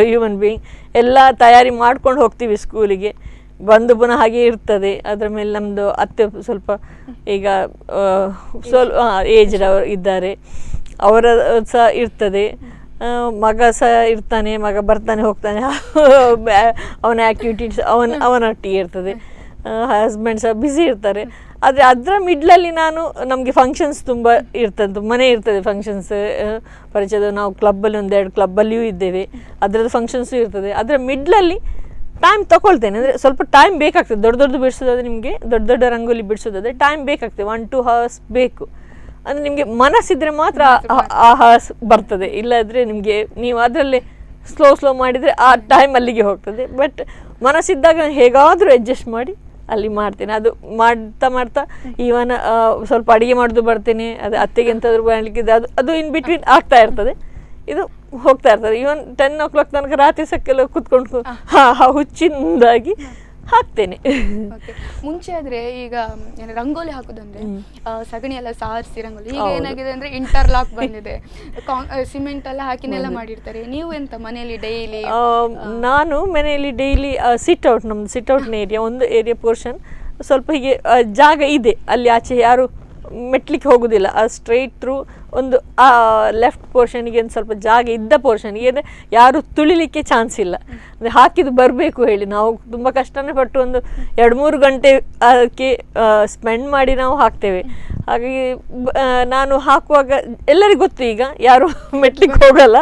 ಹ್ಯೂಮನ್ ಬೀಯಿಂಗ್ ಎಲ್ಲ ತಯಾರಿ ಮಾಡ್ಕೊಂಡು ಹೋಗ್ತೀವಿ ಸ್ಕೂಲಿಗೆ. ಬಂದು ಪುನಃ ಹಾಗೆ ಇರ್ತದೆ. ಅದರ ಮೇಲೆ ನಮ್ಮದು ಅತ್ತೆ ಸ್ವಲ್ಪ ಈಗ ಸ್ವಲ್ಪ ಏಜ್ಡ್ ಅವರು ಇದ್ದಾರೆ, ಅವರ ಸಹ ಇರ್ತದೆ. ಮಗ ಸಹ ಇರ್ತಾನೆ, ಮಗ ಬರ್ತಾನೆ ಹೋಗ್ತಾನೆ, ಅವನ ಆ್ಯಕ್ಟಿವಿಟೀಸ್ ಅವನೊಟ್ಟಿಗೆ ಇರ್ತದೆ. ಹಸ್ಬೆಂಡ್ ಸಹ ಬ್ಯುಸಿ ಇರ್ತಾರೆ. ಆದರೆ ಅದರ ಮಿಡ್ಲಲ್ಲಿ ನಮಗೆ ಫಂಕ್ಷನ್ಸ್ ತುಂಬ ಇರ್ತದೆ, ಮನೆ ಇರ್ತದೆ ಫಂಕ್ಷನ್ಸ್ ಪರಿಚಯದ. ನಾವು ಕ್ಲಬ್ಬಲ್ಲಿ 1-2 ಕ್ಲಬ್ಬಲ್ಲಿಯೂ ಇದ್ದೇವೆ, ಅದರದ್ದು ಫಂಕ್ಷನ್ಸು ಇರ್ತದೆ. ಅದರ ಮಿಡ್ಲಲ್ಲಿ ಟೈಮ್ ತೊಗೊಳ್ತೇನೆ. ಅಂದರೆ ಸ್ವಲ್ಪ ಟೈಮ್ ಬೇಕಾಗ್ತದೆ. ದೊಡ್ಡ ಬಿಡಿಸೋದಾದ್ರೆ ನಿಮಗೆ ದೊಡ್ಡ ರಂಗೋಲಿ ಬಿಡಿಸೋದಾದ್ರೆ ಟೈಮ್ ಬೇಕಾಗ್ತದೆ, 1-2 hours ಬೇಕು. ಅಂದರೆ ನಿಮಗೆ ಮನಸ್ಸಿದ್ರೆ ಮಾತ್ರ ಆ hours ಬರ್ತದೆ. ಇಲ್ಲಾದರೆ ನಿಮಗೆ ನೀವು ಅದರಲ್ಲೇ ಸ್ಲೋ ಮಾಡಿದರೆ ಆ ಟೈಮ್ ಅಲ್ಲಿಗೆ ಹೋಗ್ತದೆ. ಬಟ್ ಮನಸ್ಸಿದ್ದಾಗ ಹೇಗಾದರೂ ಅಡ್ಜಸ್ಟ್ ಮಾಡಿ ಅಲ್ಲಿ ಮಾಡ್ತೇನೆ. ಅದು ಮಾಡ್ತಾ ಈವನ್ ಸ್ವಲ್ಪ ಅಡುಗೆ ಮಾಡೋದು ಬರ್ತೇನೆ. ಅದು ಅತ್ತೆಗೆ ಎಂತಾದರೂ ಮಾಡಲಿಕ್ಕೆ ಅದು ಇನ್ ಬಿಟ್ವೀನ್ ಆಗ್ತಾ ಇರ್ತದೆ, ಇದು ಹೋಗ್ತಾ ಇರ್ತದೆ. ಈವನ್ 10 o'clock ತನಕ ರಾತ್ರಿ ಸಕ್ಕೆಲ್ಲ ಕುತ್ಕೊಂಡು ಹುಚ್ಚಿಂದಾಗಿ ಹಾಕ್ತೇನೆ. ಮುಂಚೆ ಆದ್ರೆ ಈಗ ರಂಗೋಲಿ ಹಾಕೋದಂದ್ರೆ ಸಗಣಿ ಎಲ್ಲ ಸಾರಿಸಿ ರಂಗೋಲಿ, ಈಗ ಏನಾಗಿದೆ ಅಂದ್ರೆ ಇಂಟರ್ಲಾಕ್ ಬಂದಿದೆ, ಸಿಮೆಂಟ್ ಎಲ್ಲ ಹಾಕಿನೆಲ್ಲ ಮಾಡಿರ್ತಾರೆ. ನೀವು ಎಂತ ಮನೆಯಲ್ಲಿ ಡೈಲಿ? ನಾನು ಮನೆಯಲ್ಲಿ ಡೈಲಿ ಸಿಟ್ಔಟ್, ನಮ್ದು ಸಿಟ್ಔಟ್ನ ಏರಿಯಾ, ಒಂದು ಏರಿಯಾ ಪೋರ್ಷನ್ ಸ್ವಲ್ಪ ಹೀಗೆ ಜಾಗ ಇದೆ, ಅಲ್ಲಿ ಆಚೆ ಯಾರು ಮೆಟ್ಲಿಕ್ಕೆ ಹೋಗೋದಿಲ್ಲ. ಆ ಸ್ಟ್ರೈಟ್ ಥ್ರೂ ಒಂದು ಆ ಲೆಫ್ಟ್ ಪೋರ್ಷನ್ಗೆ ಒಂದು ಸ್ವಲ್ಪ ಜಾಗ ಇದ್ದ ಪೋರ್ಷನ್ಗೆ ಅಂದರೆ ಯಾರು ತುಳಿಲಿಕ್ಕೆ ಚಾನ್ಸ್ ಇಲ್ಲ. ಅಂದರೆ ಹಾಕಿದ್ದು ಬರಬೇಕು ಹೇಳಿ ನಾವು ತುಂಬ ಕಷ್ಟನೇ ಪಟ್ಟು ಒಂದು 2-3 ಗಂಟೆ ಅದಕ್ಕೆ ಸ್ಪೆಂಡ್ ಮಾಡಿ ನಾವು ಹಾಕ್ತೇವೆ. ಹಾಗಾಗಿ ನಾನು ಹಾಕುವಾಗ ಎಲ್ಲರಿಗೂ ಗೊತ್ತು, ಈಗ ಯಾರು ಮೆಟ್ಲಿಕ್ಕೆ ಹೋಗಲ್ಲ.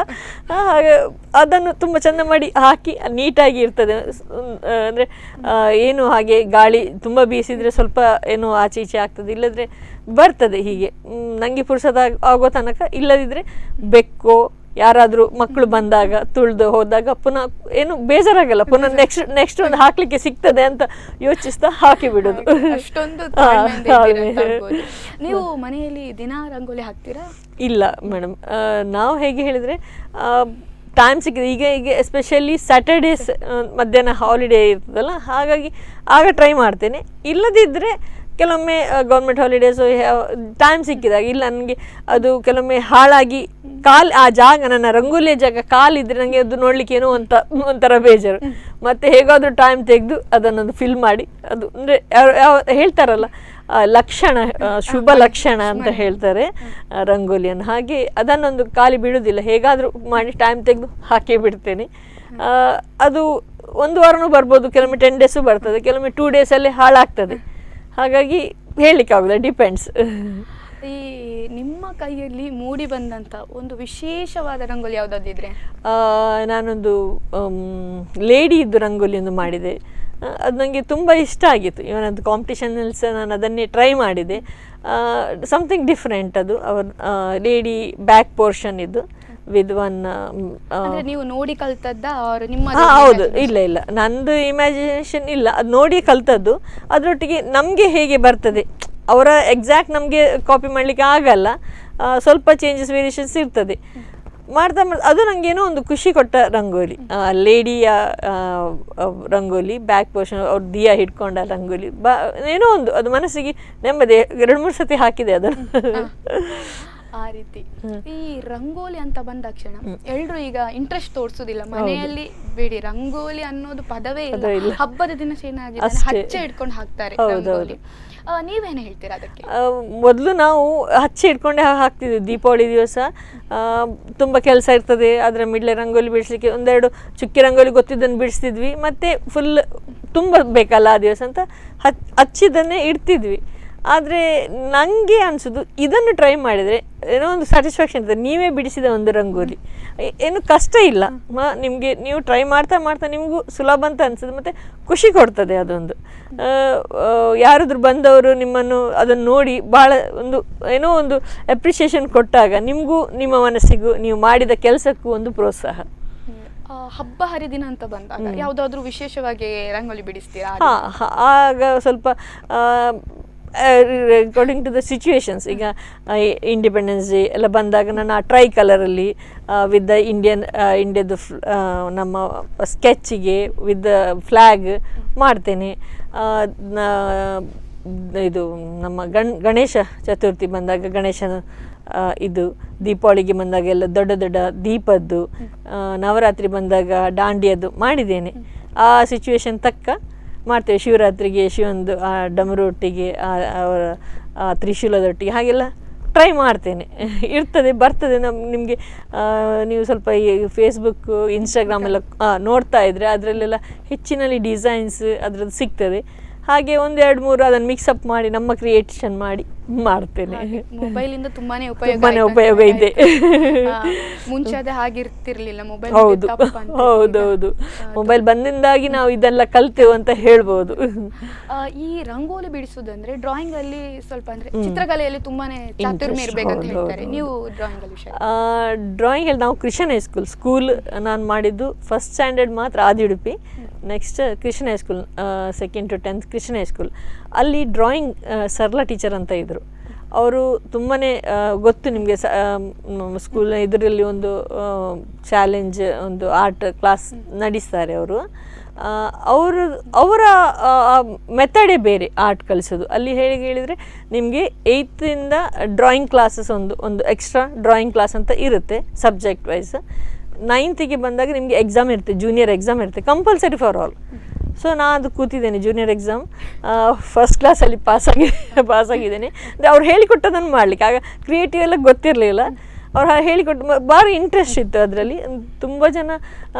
ಹಾಗೆ ಅದನ್ನು ತುಂಬ ಚೆಂದ ಮಾಡಿ ಹಾಕಿ ನೀಟಾಗಿ ಇರ್ತದೆ. ಅಂದರೆ ಏನು ಹಾಗೆ ಗಾಳಿ ತುಂಬ ಬೀಸಿದರೆ ಸ್ವಲ್ಪ ಏನೋ ಆಚೆ ಈಚೆ ಆಗ್ತದೆ, ಇಲ್ಲದ್ರೆ ಬರ್ತದೆ. ಹೀಗೆ ನನಗೆ ಪುರುಷದ ಆಗೋ ತನಕ, ಇಲ್ಲದಿದ್ದರೆ ಬೆಕ್ಕೋ ಯಾರಾದರೂ ಮಕ್ಕಳು ಬಂದಾಗ ತುಳಿದು ಹೋದಾಗ ಪುನಃ ಏನು ಬೇಜಾರಾಗಲ್ಲ, ಪುನಃ ನೆಕ್ಸ್ಟ್ ಒಂದು ಹಾಕ್ಲಿಕ್ಕೆ ಸಿಗ್ತದೆ ಅಂತ ಯೋಚಿಸ್ತಾ ಹಾಕಿ ಬಿಡೋದು. ಅಷ್ಟೊಂದು ನೀವು ಮನೆಯಲ್ಲಿ ದಿನ ರಂಗೋಲಿ ಹಾಕ್ತೀರಾ? ಇಲ್ಲ ಮೇಡಮ್, ನಾವು ಹೇಗೆ ಹೇಳಿದರೆ ಟೈಮ್ ಸಿಕ್ಕಿದೆ. ಈಗ ಎಸ್ಪೆಷಲಿ ಸ್ಯಾಟರ್ಡೇಸ್ ಮಧ್ಯಾಹ್ನ ಹಾಲಿಡೇ ಇರ್ತದಲ್ಲ, ಹಾಗಾಗಿ ಆಗ ಟ್ರೈ ಮಾಡ್ತೇನೆ. ಇಲ್ಲದಿದ್ದರೆ ಕೆಲವೊಮ್ಮೆ ಗೌರ್ಮೆಂಟ್ ಹಾಲಿಡೇಸು ಟೈಮ್ ಸಿಕ್ಕಿದಾಗ, ಇಲ್ಲ ನನಗೆ ಅದು ಕೆಲವೊಮ್ಮೆ ಹಾಳಾಗಿ ಆ ಜಾಗ, ನನ್ನ ರಂಗೋಲಿಯ ಜಾಗ ಕಾಲಿದ್ರೆ ನನಗೆ ಅದು ನೋಡ್ಲಿಕ್ಕೆ ಏನೋ ಒಂಥರ ಬೇಜಾರು. ಮತ್ತು ಹೇಗಾದರೂ ಟೈಮ್ ತೆಗೆದು ಅದನ್ನೊಂದು ಫಿಲ್ ಮಾಡಿ, ಅದು ಅಂದರೆ ಹೇಳ್ತಾರಲ್ಲ ಲಕ್ಷಣ, ಶುಭ ಲಕ್ಷಣ ಅಂತ ಹೇಳ್ತಾರೆ ರಂಗೋಲಿಯನ್ನು. ಹಾಗೆ ಅದನ್ನೊಂದು ಖಾಲಿ ಬಿಡೋದಿಲ್ಲ, ಹೇಗಾದರೂ ಮಾಡಿ ಟೈಮ್ ತೆಗೆದು ಹಾಕಿ ಬಿಡ್ತೇನೆ. ಅದು 1 ವಾರನೂ ಬರ್ಬೋದು, ಕೆಲವೊಮ್ಮೆ 10 days ಬರ್ತದೆ, ಕೆಲವೊಮ್ಮೆ 2 days ಹಾಳಾಗ್ತದೆ. ಹಾಗಾಗಿ ಹೇಳಲಿಕ್ಕಾಗೋಲ್ಲ, ಡಿಪೆಂಡ್ಸ್. ಈ ನಿಮ್ಮ ಕೈಯಲ್ಲಿ ಮೂಡಿ ಬಂದಂಥ ಒಂದು ವಿಶೇಷವಾದ ರಂಗೋಲಿ ಯಾವುದಾದಿದ್ರೆ? ನಾನೊಂದು ಲೇಡಿ ಇದ್ದು ರಂಗೋಲಿಯನ್ನು ಮಾಡಿದೆ. ಅದು ನನಗೆ ತುಂಬ ಇಷ್ಟ ಆಗಿತ್ತು. ಇವನ್ ಅದು ಕಾಂಪಿಟೇಷನಲ್ಲಿ ಸಹ ನಾನು ಅದನ್ನೇ ಟ್ರೈ ಮಾಡಿದೆ. Something different. ಅದು ಅವರ ಲೇಡಿ ಬ್ಯಾಕ್ ಪೋರ್ಷನ್ ಇದ್ದು ವಿತ್ ಒನ್. ನೀವು ನೋಡಿ ಕಲ್ತದ್ದ? ಹೌದು, ಇಲ್ಲ ನಂದು ಇಮ್ಯಾಜಿನೇಷನ್ ಇಲ್ಲ, ಅದು ನೋಡಿ ಕಲ್ತದ್ದು. ಅದರೊಟ್ಟಿಗೆ ನಮಗೆ ಹೇಗೆ ಬರ್ತದೆ, ಅವರ ಎಕ್ಸಾಕ್ಟ್ ನಮಗೆ ಕಾಪಿ ಮಾಡಲಿಕ್ಕೆ ಆಗಲ್ಲ, ಸ್ವಲ್ಪ ಚೇಂಜಸ್ ವೇರಿಯೇಷನ್ಸ್ ಇರ್ತದೆ. ಮಾಡ್ತಾ ಅದು ನನಗೇನೋ ಒಂದು ಖುಷಿ ಕೊಟ್ಟ ರಂಗೋಲಿ, ಲೇಡಿಯ ರಂಗೋಲಿ, ಬ್ಯಾಕ್ ಪೋರ್ಷನ್ ಅವ್ರು ದಿಯಾ ಹಿಡ್ಕೊಂಡ ರಂಗೋಲಿ, ಏನೋ ಒಂದು ಅದು ಮನಸ್ಸಿಗೆ ನೆಮ್ಮದಿ. 2-3 ಸತಿ ಹಾಕಿದೆ ಅದನ್ನು. ಆ ರೀತಿ. ಈ ರಂಗೋಲಿ ಅಂತ ಬಂದ ತಕ್ಷಣ ಎಲ್ರು ಈಗ ಇಂಟ್ರೆಸ್ಟ್ ತೋರಿಸುದಿಲ್ಲ ಮನೆಯಲ್ಲಿ, ಬಿಡಿ ರಂಗೋಲಿ ಅನ್ನೋದು ಪದವೇ ಇಲ್ಲ, ಹಬ್ಬದ ದಿನ ಏನಾಗಿದೆ ಹಚ್ಚೆ ಇಟ್ಕೊಂಡು ಹಾಕ್ತಾರೆ ರಂಗೋಲಿ. ನೀವೇನು ಹೇಳ್ತೀರಾ ಅದಕ್ಕೆ? ಮೊದಲು ನಾವು ಹಚ್ಚಿ ಇಟ್ಕೊಂಡೆ ಹಾಕ್ತಿದ್ವಿ. ದೀಪಾವಳಿ ದಿವಸ ತುಂಬ ಕೆಲಸ ಇರ್ತದೆ, ಅದರ ಮಿಡ್ಲೆ ರಂಗೋಲಿ ಬಿಡಿಸ್ಲಿಕ್ಕೆ ಒಂದೆರಡು ಚುಕ್ಕಿ ರಂಗೋಲಿ ಗೊತ್ತಿದ್ದನ್ನು ಬಿಡಿಸ್ತಿದ್ವಿ, ಮತ್ತು ಫುಲ್ ತುಂಬ ಬೇಕಲ್ಲ ಆ ದಿವಸ ಅಂತ ಹಚ್ಚಿದ್ದನ್ನೇ ಇಡ್ತಿದ್ವಿ. ಆದರೆ ನನಗೆ ಅನಿಸೋದು ಇದನ್ನು ಟ್ರೈ ಮಾಡಿದರೆ ಏನೋ ಒಂದು ಸ್ಯಾಟಿಸ್ಫ್ಯಾಕ್ಷನ್ ಇರ್ತದೆ. ನೀವೇ ಬಿಡಿಸಿದ ಒಂದು ರಂಗೋಲಿ ಏನು ಕಷ್ಟ ಇಲ್ಲ, ನಿಮಗೆ ನೀವು ಟ್ರೈ ಮಾಡ್ತಾ ಮಾಡ್ತಾ ನಿಮಗೂ ಸುಲಭ ಅಂತ ಅನಿಸ್ತದೆ, ಮತ್ತು ಖುಷಿ ಕೊಡ್ತದೆ. ಅದೊಂದು ಯಾರಾದರೂ ಬಂದವರು ನಿಮ್ಮನ್ನು ಅದನ್ನು ನೋಡಿ ಭಾಳ ಏನೋ ಒಂದು ಅಪ್ರಿಷಿಯೇಷನ್ ಕೊಟ್ಟಾಗ ನಿಮಗೂ ನಿಮ್ಮ ಮನಸ್ಸಿಗೂ ನೀವು ಮಾಡಿದ ಕೆಲಸಕ್ಕೂ ಒಂದು ಪ್ರೋತ್ಸಾಹ. ಹಬ್ಬ ಹರಿದಿನ ಅಂತ ಬಂದಾಗ ಯಾವುದಾದ್ರೂ ವಿಶೇಷವಾಗಿ ರಂಗೋಲಿ ಬಿಡಿಸ್ತೀರಾ? ಆಗ ಸ್ವಲ್ಪ ಅಕಾರ್ಡಿಂಗ್ ಟು ದ ಸಿಚುವೇಶನ್ಸ್. ಈಗ ಇಂಡಿಪೆಂಡೆನ್ಸ್ ಡೇ ಎಲ್ಲ ಬಂದಾಗ ನಾನು ಆ ಟ್ರೈ ಕಲರಲ್ಲಿ ವಿತ್ ದ ಇಂಡಿಯಾದ ನಮ್ಮ ಸ್ಕೆಚ್ಚಿಗೆ ವಿತ್ ದ ಫ್ಲ್ಯಾಗ್ ಮಾಡ್ತೇನೆ. ಇದು ನಮ್ಮ ಗಣೇಶ ಚತುರ್ಥಿ ಬಂದಾಗ ಗಣೇಶನ ಇದು, ದೀಪಾವಳಿಗೆ ಬಂದಾಗ ಎಲ್ಲ ದೊಡ್ಡ ದೊಡ್ಡ ದೀಪದ್ದು, ನವರಾತ್ರಿ ಬಂದಾಗ ದಾಂಡಿಯದ್ದು ಮಾಡಿದ್ದೇನೆ. ಆ ಸಿಚುವೇಶನ್ ತಕ್ಕ ಮಾಡ್ತೇವೆ. ಶಿವರಾತ್ರಿಗೆ ಶಿವಂದು ಆ ಡಮರೊಟ್ಟಿಗೆ ಅವರ ತ್ರಿಶೂಲದೊಟ್ಟಿಗೆ ಹಾಗೆಲ್ಲ ಟ್ರೈ ಮಾಡ್ತೇನೆ. ಇರ್ತದೆ, ಬರ್ತದೆ. ನಿಮಗೆ ನೀವು ಸ್ವಲ್ಪ ಈ ಫೇಸ್ಬುಕ್ ಇನ್ಸ್ಟಾಗ್ರಾಮ್ ಎಲ್ಲ ನೋಡ್ತಾ ಇದ್ದರೆ ಅದರಲ್ಲೆಲ್ಲ ಹೆಚ್ಚಿನಲ್ಲಿ ಡಿಸೈನ್ಸ್ ಅದರದ್ದು ಸಿಗ್ತದೆ. ಹಾಗೆ 1-2-3 ಅದನ್ನು ಮಿಕ್ಸಪ್ ಮಾಡಿ ನಮ್ಮ ಕ್ರಿಯೇಷನ್ ಮಾಡಿ ಮಾಡ್ತೇನೆ. ಮೊಬೈಲಿಂದ ತುಂಬಾನೇ ಉಪಯೋಗ ಇದೆ. ಮುಂಚೆ ಅದೇ ಹಾಗಿರ್ತಿರ್ಲಿಲ್ಲ ಮೊಬೈಲ್. ಹೌದೌದು, ಮೊಬೈಲ್ ಬಂದಿಂದಾಗಿ ನಾವು ಇದೆಲ್ಲ ಕಲ್ತೇವೆ ಅಂತ ಹೇಳ್ಬೋದು. ಈ ರಂಗೋಲಿ ಬಿಡಿಸುವುದಂದ್ರೆ ಡ್ರಾಯಿಂಗ್ ಅಲ್ಲಿ ಸ್ವಲ್ಪ ಅಂದ್ರೆ ಚಿತ್ರಕಲೆಯಲ್ಲಿ ತುಂಬಾನೇ ಚಾತುರ್ಯ ಇರ್ಬೇಕಂತ ಹೇಳ್ತಾರೆ. ನೀವು ಡ್ರಾಯಿಂಗ್ ಅಲ್ಲಿ ಡ್ರಾಯಿಂಗ್ ಅಲ್ಲಿ ನಾವು ಕ್ರಿಶ್ಚಿಯನ್ ಹೈಸ್ಕೂಲ್ ನಾನು ಮಾಡಿದ್ದು ಫಸ್ಟ್ ಸ್ಟ್ಯಾಂಡರ್ಡ್ ಮಾತ್ರ ಆದಿ Udupi, next Christian high school 2nd to 10th Christian high school. ಅಲ್ಲಿ ಡ್ರಾಯಿಂಗ್ ಸರ್ಲಾ ಟೀಚರ್ ಅಂತ ಇದ್ದರು. ಅವರು ತುಂಬಾ ಗೊತ್ತು ನಿಮಗೆ, ಸ್ಕೂಲ್ನ ಇದರಲ್ಲಿ ಒಂದು ಚಾಲೆಂಜ್, ಒಂದು ಆರ್ಟ್ ಕ್ಲಾಸ್ ನಡೆಸ್ತಾರೆ ಅವರು. ಅವರ ಮೆಥಡೇ ಬೇರೆ ಆರ್ಟ್ ಕಲಿಸೋದು. ಅಲ್ಲಿ ಹೇಳಿದರೆ ನಿಮಗೆ 8th ಇಂದ ಡ್ರಾಯಿಂಗ್ ಕ್ಲಾಸಸ್ ಒಂದು ಎಕ್ಸ್ಟ್ರಾ ಡ್ರಾಯಿಂಗ್ ಕ್ಲಾಸ್ ಅಂತ ಇರುತ್ತೆ ಸಬ್ಜೆಕ್ಟ್ ವೈಸ್. 9th ಬಂದಾಗ ನಿಮಗೆ ಎಕ್ಸಾಮ್ ಇರುತ್ತೆ, ಜೂನಿಯರ್ ಎಕ್ಸಾಮ್ ಇರುತ್ತೆ, ಕಂಪಲ್ಸರಿ ಫಾರ್ ಆಲ್. ಸೊ ನಾನು ಅದು ಕೂತಿದ್ದೇನೆ ಜೂನಿಯರ್ ಎಕ್ಸಾಮ್, ಫಸ್ಟ್ ಕ್ಲಾಸಲ್ಲಿ ಪಾಸಾಗಿದ್ದೇನೆ. ಅಂದರೆ ಅವ್ರು ಹೇಳಿಕೊಟ್ಟದನ್ನು ಮಾಡಲಿಕ್ಕೆ ಆಗ ಕ್ರಿಯೇಟಿವ್ ಎಲ್ಲ ಗೊತ್ತಿರಲಿಲ್ಲ. ಅವ್ರು ಹೇಳಿಕೊಟ್ಟು ಭಾರಿ ಇಂಟ್ರೆಸ್ಟ್ ಇತ್ತು ಅದರಲ್ಲಿ. ತುಂಬ ಜನ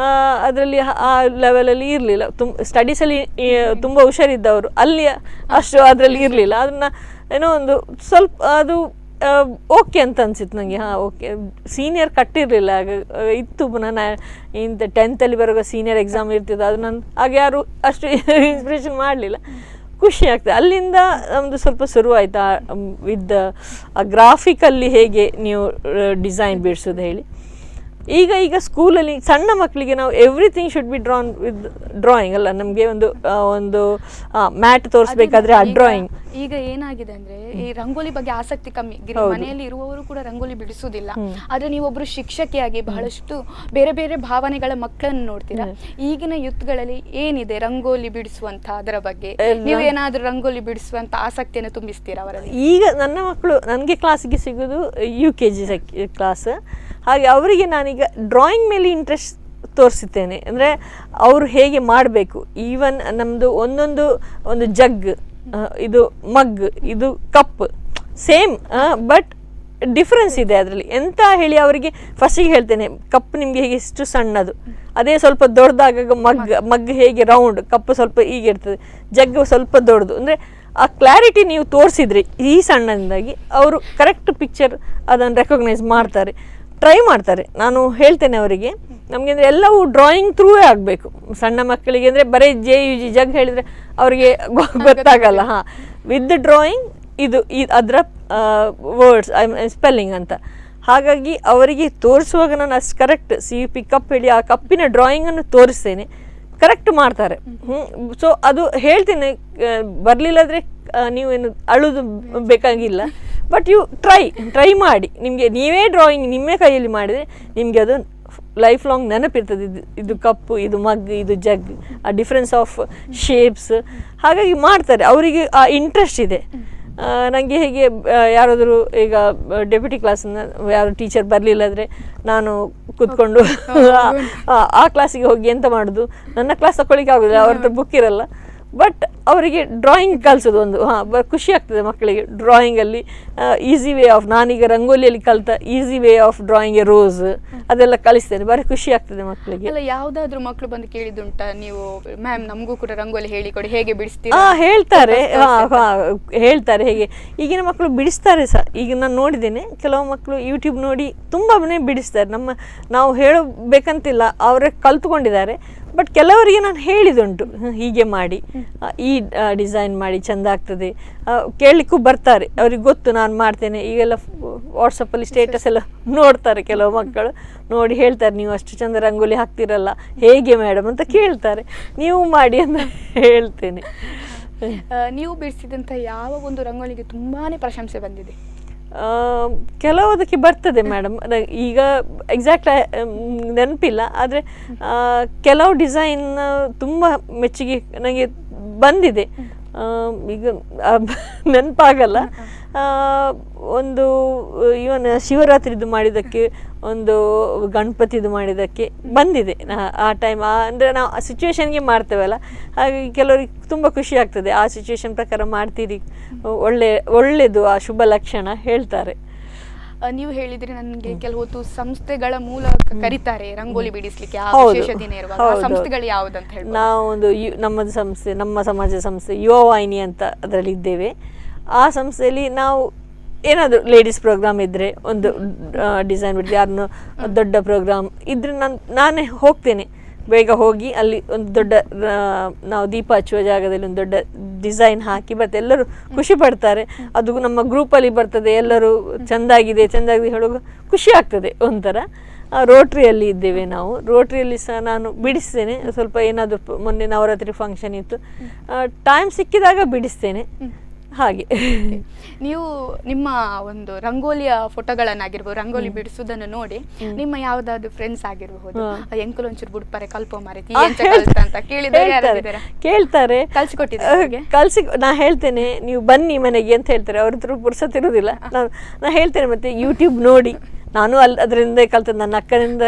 ಅದರಲ್ಲಿ ಆ ಲೆವೆಲಲ್ಲಿ ಇರಲಿಲ್ಲ. ಸ್ಟಡೀಸಲ್ಲಿ ತುಂಬ ಹುಷಾರಿದ್ದವರು ಅಲ್ಲಿ ಅಷ್ಟು ಅದರಲ್ಲಿ ಇರಲಿಲ್ಲ. ಅದನ್ನು ಏನೋ ಒಂದು ಸ್ವಲ್ಪ ಅದು ಓಕೆ ಅಂತ ಅನಿಸಿತ್ತು ನನಗೆ. ಓಕೆ, ಸೀನಿಯರ್ ಕಟ್ಟಿರಲಿಲ್ಲ ಆಗ, ಇತ್ತು ನಾನು ಇಂಥ 10th ಬರುವಾಗ ಸೀನಿಯರ್ ಎಕ್ಸಾಮ್ ಇರ್ತಿದ್ದು. ಅದು ನಾನು ಆಗ ಯಾರು ಅಷ್ಟು ಇನ್ಸ್ಪಿರೇಷನ್ ಮಾಡಲಿಲ್ಲ. ಖುಷಿ ಆಗ್ತದೆ. ಅಲ್ಲಿಂದ ನಮ್ಮದು ಸ್ವಲ್ಪ ಶುರುವಾಯಿತು ವಿತ್ ಗ್ರಾಫಿಕಲ್ಲಿ ಹೇಗೆ ನೀವು ಡಿಸೈನ್ ಬಿಡಿಸೋದು ಹೇಳಿ. ಈಗ ಸ್ಕೂಲಲ್ಲಿ ಸಣ್ಣ ಮಕ್ಕಳಿಗೆ ನಾವು everything should be drawn with drawing ಅಲ್ಲ. ನಮಗೆ ಒಂದು ಮ್ಯಾಟ್ ತೋರಿಸ್ಬೇಕಾದ್ರೆ ಆ ಡ್ರಾಯಿಂಗ್. ಈಗ ಏನಾಗಿದೆ ಅಂದ್ರೆ ಈ ರಂಗೋಲಿ ಬಗ್ಗೆ ಆಸಕ್ತಿ ಕಮ್ಮಿ. ಮನೆಯಲ್ಲಿ ಇರುವವರು ಕೂಡ ರಂಗೋಲಿ ಬಿಡಿಸುವುದಿಲ್ಲ. ಆದ್ರೆ ನೀವೊಬ್ರು ಶಿಕ್ಷಕಿಯಾಗಿ ಬಹಳಷ್ಟು ಬೇರೆ ಬೇರೆ ಭಾವನೆಗಳ ಮಕ್ಕಳನ್ನು ನೋಡ್ತೀರಾ. ಈಗಿನ ಯುತ್ಗಳಲ್ಲಿ ಏನಿದೆ ರಂಗೋಲಿ ಬಿಡಿಸುವಂತ ಅದರ ಬಗ್ಗೆ ನೀವೇನಾದ್ರೂ ರಂಗೋಲಿ ಬಿಡಿಸುವಂತ ಆಸಕ್ತಿಯನ್ನು ತುಂಬಿಸ್ತೀರಾ ಅವರಲ್ಲಿ? ಈಗ ನನ್ನ ಮಕ್ಕಳು ನನಗೆ ಕ್ಲಾಸಿಗೆ ಸಿಗೋದು UKG ಕ್ಲಾಸ್. ಹಾಗೆ ಅವರಿಗೆ ನಾನೀಗ ಡ್ರಾಯಿಂಗ್ ಮೇಲೆ ಇಂಟ್ರೆಸ್ಟ್ ತೋರಿಸುತ್ತೇನೆ. ಅಂದರೆ ಅವರು ಹೇಗೆ ಮಾಡಬೇಕು. ಈವನ್ ನಮ್ಮದು ಒಂದು ಜಗ್, ಇದು ಮಗ್, ಇದು ಕಪ್ ಸೇಮ್, ಬಟ್ ಡಿಫ್ರೆನ್ಸ್ ಇದೆ ಅದರಲ್ಲಿ. ಎಂತ ಹೇಳಿ ಅವರಿಗೆ ಫಸ್ಟಿಗೆ ಹೇಳ್ತೇನೆ, ಕಪ್ ನಿಮಗೆ ಹೇಗೆ ಇಷ್ಟು ಸಣ್ಣದು, ಅದೇ ಸ್ವಲ್ಪ ದೊಡ್ಡದಾಗ ಮಗ್ ಹೇಗೆ ರೌಂಡ್, ಕಪ್ ಸ್ವಲ್ಪ ಹೀಗೆ ಇರ್ತದೆ, ಜಗ್ ಸ್ವಲ್ಪ ದೊಡ್ಡದು. ಅಂದರೆ ಆ ಕ್ಲಾರಿಟಿ ನೀವು ತೋರಿಸಿದ್ರಿ ಈ ಸಣ್ಣದಿಂದಾಗಿ ಅವರು ಕರೆಕ್ಟ್ ಪಿಕ್ಚರ್ ಅದನ್ನು ರೆಕಗ್ನೈಸ್ ಮಾಡ್ತಾರೆ, ಟ್ರೈ ಮಾಡ್ತಾರೆ. ನಾನು ಹೇಳ್ತೇನೆ ಅವರಿಗೆ, ನಮಗೆ ಅಂದರೆ ಎಲ್ಲವೂ ಡ್ರಾಯಿಂಗ್ ಥ್ರೂವೇ ಆಗಬೇಕು. ಸಣ್ಣ ಮಕ್ಕಳಿಗೆ ಅಂದರೆ ಬರೀ JUG ಜಗ್ ಹೇಳಿದರೆ ಅವರಿಗೆ ಗೊತ್ತಾಗಲ್ಲ. ವಿತ್ ಡ್ರಾಯಿಂಗ್ ಅದರ ವರ್ಡ್ಸ್ ಸ್ಪೆಲ್ಲಿಂಗ್ ಅಂತ. ಹಾಗಾಗಿ ಅವರಿಗೆ ತೋರಿಸುವಾಗ ನಾನು ಅಷ್ಟು ಕರೆಕ್ಟ್ CUP ಕಪ್ ಹೇಳಿ ಆ ಕಪ್ಪಿನ ಡ್ರಾಯಿಂಗನ್ನು ತೋರಿಸ್ತೇನೆ, ಕರೆಕ್ಟ್ ಮಾಡ್ತಾರೆ. ಸೊ ಅದು ಹೇಳ್ತೇನೆ, ಬರಲಿಲ್ಲದ್ರೆ ನೀವೇನು ಅಳುದು ಬೇಕಾಗಿಲ್ಲ, ಬಟ್ ಯು ಟ್ರೈ ಮಾಡಿ. ನಿಮಗೆ ನೀವೇ ಡ್ರಾಯಿಂಗ್ ನಿಮ್ಮ ಕೈಯಲ್ಲಿ ಮಾಡಿದರೆ ನಿಮಗೆ ಅದು ಲೈಫ್ ಲಾಂಗ್ ನೆನಪಿರ್ತದೆ. ಇದು ಕಪ್ಪು, ಇದು ಮಗ್, ಇದು ಜಗ್, ಆ ಡಿಫ್ರೆನ್ಸ್ ಆಫ್ ಶೇಪ್ಸ್. ಹಾಗಾಗಿ ಮಾಡ್ತಾರೆ, ಅವರಿಗೆ ಆ ಇಂಟ್ರೆಸ್ಟ್ ಇದೆ. ನನಗೆ ಹೇಗೆ ಯಾರಾದರೂ ಈಗ ಡೆಪ್ಯೂಟಿ ಕ್ಲಾಸನ್ನು ಯಾರು ಟೀಚರ್ ಬರಲಿಲ್ಲ ಅಂದರೆ ನಾನು ಕೂತ್ಕೊಂಡು ಆ ಕ್ಲಾಸಿಗೆ ಹೋಗಿ ಎಂತ ಮಾಡೋದು, ನನ್ನ ಕ್ಲಾಸ್ ತಗೊಳ್ಳಿಕ್ಕೆ ಆಗೋದಿಲ್ಲ, ಅವ್ರದ್ದು ಬುಕ್ ಇರಲ್ಲ. ಬಟ್ ಅವರಿಗೆ ಡ್ರಾಯಿಂಗ್ ಕಲಿಸೋದು ಒಂದು ಖುಷಿ ಆಗ್ತದೆ ಮಕ್ಕಳಿಗೆ. ಡ್ರಾಯಿಂಗಲ್ಲಿ ಈಸಿ ವೇ ಆಫ್, ನಾನೀಗ ರಂಗೋಲಿಯಲ್ಲಿ ಕಲಿತ easy way of drawing A rose ಅದೆಲ್ಲ ಕಲಿಸ್ತೇನೆ. ಭಾರಿ ಖುಷಿ ಆಗ್ತದೆ ಮಕ್ಕಳಿಗೆ. ಅಲ್ಲ, ಯಾವುದಾದ್ರೂ ಮಕ್ಕಳು ಬಂದು ಕೇಳಿದುಂಟಾ ನೀವು ಮ್ಯಾಮ್ ನಮಗೂ ಕೂಡ ರಂಗೋಲಿ ಹೇಳಿಕೊಡಿ, ಹೇಗೆ ಬಿಡಿಸ್ತೀರಾ? ಹೇಳ್ತಾರೆ, ಹೇಳ್ತಾರೆ ಹೇಗೆ. ಈಗಿನ ಮಕ್ಕಳು ಬಿಡಿಸ್ತಾರೆ ಸಹ. ಈಗ ನಾನು ನೋಡಿದ್ದೇನೆ ಕೆಲವು ಮಕ್ಕಳು ಯೂಟ್ಯೂಬ್ ನೋಡಿ ತುಂಬಾ ಬಿಡಿಸ್ತಾರೆ. ನಾವು ಹೇಳಬೇಕಂತಿಲ್ಲ, ಅವರೇ ಕಲ್ತ್ಕೊಂಡಿದ್ದಾರೆ. ಬಟ್ ಕೆಲವರಿಗೆ ನಾನು ಹೇಳಿದುಂಟು, ಹೀಗೆ ಮಾಡಿ, ಈ ಡಿಸೈನ್ ಮಾಡಿ ಚೆಂದ ಆಗ್ತದೆ. ಕೇಳಲಿಕ್ಕೂ ಬರ್ತಾರೆ, ಅವ್ರಿಗೆ ಗೊತ್ತು ನಾನು ಮಾಡ್ತೇನೆ. ಈಗೆಲ್ಲ ವಾಟ್ಸಪ್ಪಲ್ಲಿ ಸ್ಟೇಟಸ್ ಎಲ್ಲ ನೋಡ್ತಾರೆ ಕೆಲವು ಮಕ್ಕಳು, ನೋಡಿ ಹೇಳ್ತಾರೆ, ನೀವು ಅಷ್ಟು ಚೆಂದ ರಂಗೋಲಿ ಹಾಕ್ತಿರಲ್ಲ, ಹೇಗೆ ಮೇಡಮ್ ಅಂತ ಕೇಳ್ತಾರೆ. ನೀವು ಮಾಡಿ ಅಂತ ಹೇಳ್ತೇನೆ. ನೀವು ಬಿಡಿಸಿದಂಥ ಯಾವ ಒಂದು ರಂಗೋಲಿಗೆ ತುಂಬಾ ಪ್ರಶಂಸೆ ಬಂದಿದೆ? ಕೆಲವುದಕ್ಕೆ ಬರ್ತದೆ ಮೇಡಮ್, ಈಗ ಎಕ್ಸಾಕ್ಟ್ ನೆನಪಿಲ್ಲ. ಆದರೆ ಕೆಲವು ಡಿಸೈನ್ ತುಂಬ ಮೆಚ್ಚುಗೆ ನನಗೆ ಬಂದಿದೆ. ಈಗ ನೆನಪಾಗಲ್ಲ. ಒಂದು ಇವನ್ ಶಿವರಾತ್ರಿದು ಮಾಡಿದ್ದಕ್ಕೆ, ಒಂದು ಗಣಪತಿದು ಮಾಡಿದ್ದಕ್ಕೆ ಬಂದಿದೆ ಆ ಟೈಮ್. ಅಂದರೆ ನಾವು ಆ ಸಿಚುವೇಶನ್ಗೆ ಮಾಡ್ತೇವಲ್ಲ, ಹಾಗಾಗಿ ಕೆಲವರಿಗೆ ತುಂಬ ಖುಷಿ ಆಗ್ತದೆ. ಆ ಸಿಚುವೇಶನ್ ಪ್ರಕಾರ ಮಾಡ್ತೀರಿ, ಒಳ್ಳೆಯದು, ಆ ಶುಭ ಲಕ್ಷಣ ಹೇಳ್ತಾರೆ. ನೀವು ಹೇಳಿದ್ರೆ ನನಗೆ ಕೆಲವೊತ್ತು ಸಂಸ್ಥೆಗಳ ಮೂಲಕ ಕರೀತಾರೆ ರಂಗೋಲಿ ಬಿಡಿಸ್ಲಿಕ್ಕೆ, ವಿಶೇಷ ದಿನ ಇರುವಾಗ. ಸಂಸ್ಥೆಗಳು ಯಾವುದಂತ ಹೇಳಿ? ನಾವು ಒಂದು ನಮ್ಮದು ಸಂಸ್ಥೆ, ನಮ್ಮ ಸಮಾಜ ಸಂಸ್ಥೆ ಯುವ ವಾಹಿನಿ ಅಂತ ಅದರಲ್ಲಿ ಇದ್ದೇವೆ. ಆ ಸಂಸ್ಥೆಯಲ್ಲಿ ನಾವು ಏನಾದರೂ ಲೇಡೀಸ್ ಪ್ರೋಗ್ರಾಮ್ ಇದ್ದರೆ, ಒಂದು ಡಿಸೈನ್ ಬಿಟ್ಟು ಯಾರನ್ನು ದೊಡ್ಡ ಪ್ರೋಗ್ರಾಮ್ ಇದ್ರೆ ನಾನೇ ಹೋಗ್ತೇನೆ. ಬೇಗ ಹೋಗಿ ಅಲ್ಲಿ ಒಂದು ದೊಡ್ಡ, ನಾವು ದೀಪ ಹಚ್ಚುವ ಜಾಗದಲ್ಲಿ ಒಂದು ದೊಡ್ಡ ಡಿಸೈನ್ ಹಾಕಿ ಬರ್ತೇವೆ. ಎಲ್ಲರೂ ಖುಷಿ ಪಡ್ತಾರೆ. ಅದು ನಮ್ಮ ಗ್ರೂಪಲ್ಲಿ ಬರ್ತದೆ, ಎಲ್ಲರೂ ಚೆಂದಾಗಿದೆ ಹೇಳುವಾಗ ಖುಷಿ ಆಗ್ತದೆ ಒಂಥರ. ರೋಟ್ರಿಯಲ್ಲಿ ಇದ್ದೇವೆ ನಾವು. ರೋಟ್ರಿಯಲ್ಲಿ ಸಹ ನಾನು ಬಿಡಿಸ್ತೇನೆ ಸ್ವಲ್ಪ. ಏನಾದರೂ ಮೊನ್ನೆ ನವರಾತ್ರಿ ಫಂಕ್ಷನ್ ಇತ್ತು, ಟೈಮ್ ಸಿಕ್ಕಿದಾಗ ಬಿಡಿಸ್ತೇನೆ ಹಾಗೆ. ನೀವು ನಿಮ್ಮ ಒಂದು ರಂಗೋಲಿಯ ಫೋಟೋಗಳನ್ನಾಗಿರ್ಬೋದು, ರಂಗೋಲಿ ಬಿಡಿಸುವುದನ್ನು ನೋಡಿ ನಿಮ್ಮ ಯಾವ್ದಾದ್ರು ಫ್ರೆಂಡ್ಸ್ ಆಗಿರಬಹುದು, ಎಂಕಲ್ ಒಂಚೂರು ಬಿಡ್ಪಾರೆ ಕಲ್ಪ ಮಾರೈತಿ ಅಂತ ಕೇಳ್ತಾರೆ, ಕಲ್ಸಿಕೊಟ್ಟಿದ್ದಾರೆ. ನಾ ಹೇಳ್ತೇನೆ ನೀವು ಬನ್ನಿ ಮನೆಗೆ ಅಂತ ಹೇಳ್ತಾರೆ. ಅವ್ರ ಹತ್ರ ಪುರ್ಸತ್ತಿರೋದಿಲ್ಲ. ನಾ ಹೇಳ್ತೇನೆ, ಮತ್ತೆ ಯೂಟ್ಯೂಬ್ ನೋಡಿ ನಾನು ಅದರಿಂದ ಕಲ್ತದ್ದು. ನನ್ನ ಅಕ್ಕನಿಂದ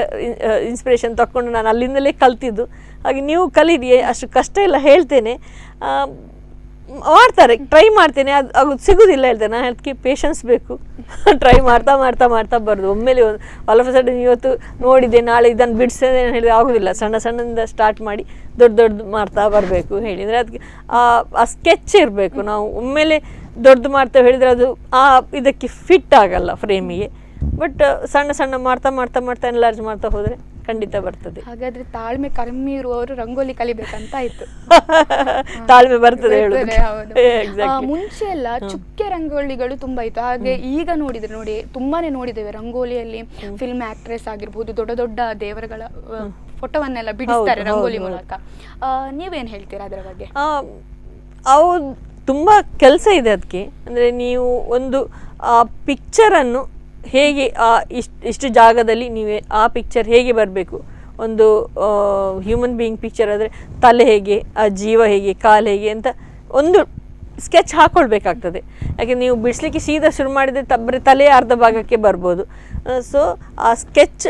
ಇನ್ಸ್ಪಿರೇಷನ್ ತಗೊಂಡು ನಾನು ಅಲ್ಲಿಂದಲೇ ಕಲ್ತಿದ್ದು. ಹಾಗೆ ನೀವು ಕಲೀರಿ, ಅಷ್ಟು ಕಷ್ಟ ಇಲ್ಲ ಹೇಳ್ತೇನೆ. ಮಾಡ್ತಾರೆ, ಟ್ರೈ ಮಾಡ್ತೇನೆ, ಅದು ಸಿಗೋದಿಲ್ಲ ಹೇಳ್ತೇನೆ. ನಾನು ಅದಕ್ಕೆ ಪೇಷನ್ಸ್ ಬೇಕು. ಟ್ರೈ ಮಾಡ್ತಾ ಮಾಡ್ತಾ ಮಾಡ್ತಾ ಬರೋದು. ಒಮ್ಮೆಲೆ ಆಲ್ ಆಫ್ ಸಡನ್ ಇವತ್ತು ನೋಡಿದೆ, ನಾಳೆ ಇದನ್ನು ಬಿಡಿಸೋದೇ ಹೇಳಿದ್ರೆ ಆಗೋದಿಲ್ಲ. ಸಣ್ಣ ಸಣ್ಣದಿಂದ ಸ್ಟಾರ್ಟ್ ಮಾಡಿ ದೊಡ್ಡ ಮಾಡ್ತಾ ಬರಬೇಕು ಹೇಳಿದರೆ ಅದಕ್ಕೆ ಆ ಸ್ಕೆಚ್ ಇರಬೇಕು. ನಾವು ಒಮ್ಮೆಲೆ ದೊಡ್ಡದು ಮಾಡ್ತೇವೆ ಹೇಳಿದರೆ ಅದು ಇದಕ್ಕೆ ಫಿಟ್ ಆಗಲ್ಲ ಫ್ರೇಮಿಗೆ. ಬಟ್ ಸಣ್ಣ ಮಾಡ್ತಾ ಮಾಡ್ತಾ ಮಾಡ್ತಾ ಎನ್ಲಾರ್ಜ್ ಮಾಡ್ತಾ ಹೋದರೆ ಖಂಡಿತ ಬರ್ತದೆ. ಹಾಗಾದ್ರೆ ತಾಳ್ಮೆ ಕಮ್ಮಿ ಇರುವವರು ರಂಗೋಲಿ ಕಲಿಬೇಕಂತ ಆಯ್ತು. ತಾಳ್ಮೆ ಬರ್ತದೆ. ಮುಂಚೆ ಎಲ್ಲ ಚುಕ್ಕೆ ರಂಗೋಲಿಗಳು ತುಂಬಾ ಇತ್ತು. ಹಾಗೆ ಈಗ ನೋಡಿ ತುಂಬಾನೇ ನೋಡಿದ್ದೇವೆ ರಂಗೋಲಿಯಲ್ಲಿ. ಫಿಲ್ಮ್ ಆಕ್ಟ್ರೆಸ್ ಆಗಿರ್ಬಹುದು, ದೊಡ್ಡ ದೊಡ್ಡ ದೇವರುಗಳ ಫೋಟೋವನ್ನೆಲ್ಲ ಬಿಡಿಸ್ತಾರೆ ರಂಗೋಲಿ ಮೂಲಕ. ನೀವೇನ್ ಹೇಳ್ತೀರಾ ಅದರ ಬಗ್ಗೆ? ಅವು ತುಂಬ ಕೆಲಸ ಇದೆ ಅದಕ್ಕೆ. ಅಂದರೆ ನೀವು ಒಂದು ಪಿಕ್ಚರನ್ನು ಹೇಗೆ ಇಷ್ಟು ಜಾಗದಲ್ಲಿ ನೀವೇ ಆ ಪಿಕ್ಚರ್ ಹೇಗೆ ಬರಬೇಕು, ಒಂದು ಹ್ಯೂಮನ್ ಬೀಯಿಂಗ್ ಪಿಕ್ಚರ್ ಆದರೆ ತಲೆ ಹೇಗೆ, ಆ ಜೀವ ಹೇಗೆ, ಕಾಲು ಹೇಗೆ ಅಂತ ಒಂದು ಸ್ಕೆಚ್ ಹಾಕ್ಕೊಳ್ಬೇಕಾಗ್ತದೆ. ಯಾಕೆ ನೀವು ಬಿಡಿಸ್ಲಿಕ್ಕೆ ಸೀದಾ ಶುರು ಮಾಡಿದರೆ ಬರೀ ತಲೆ ಅರ್ಧ ಭಾಗಕ್ಕೆ ಬರ್ಬೋದು. ಸೊ ಆ ಸ್ಕೆಚ್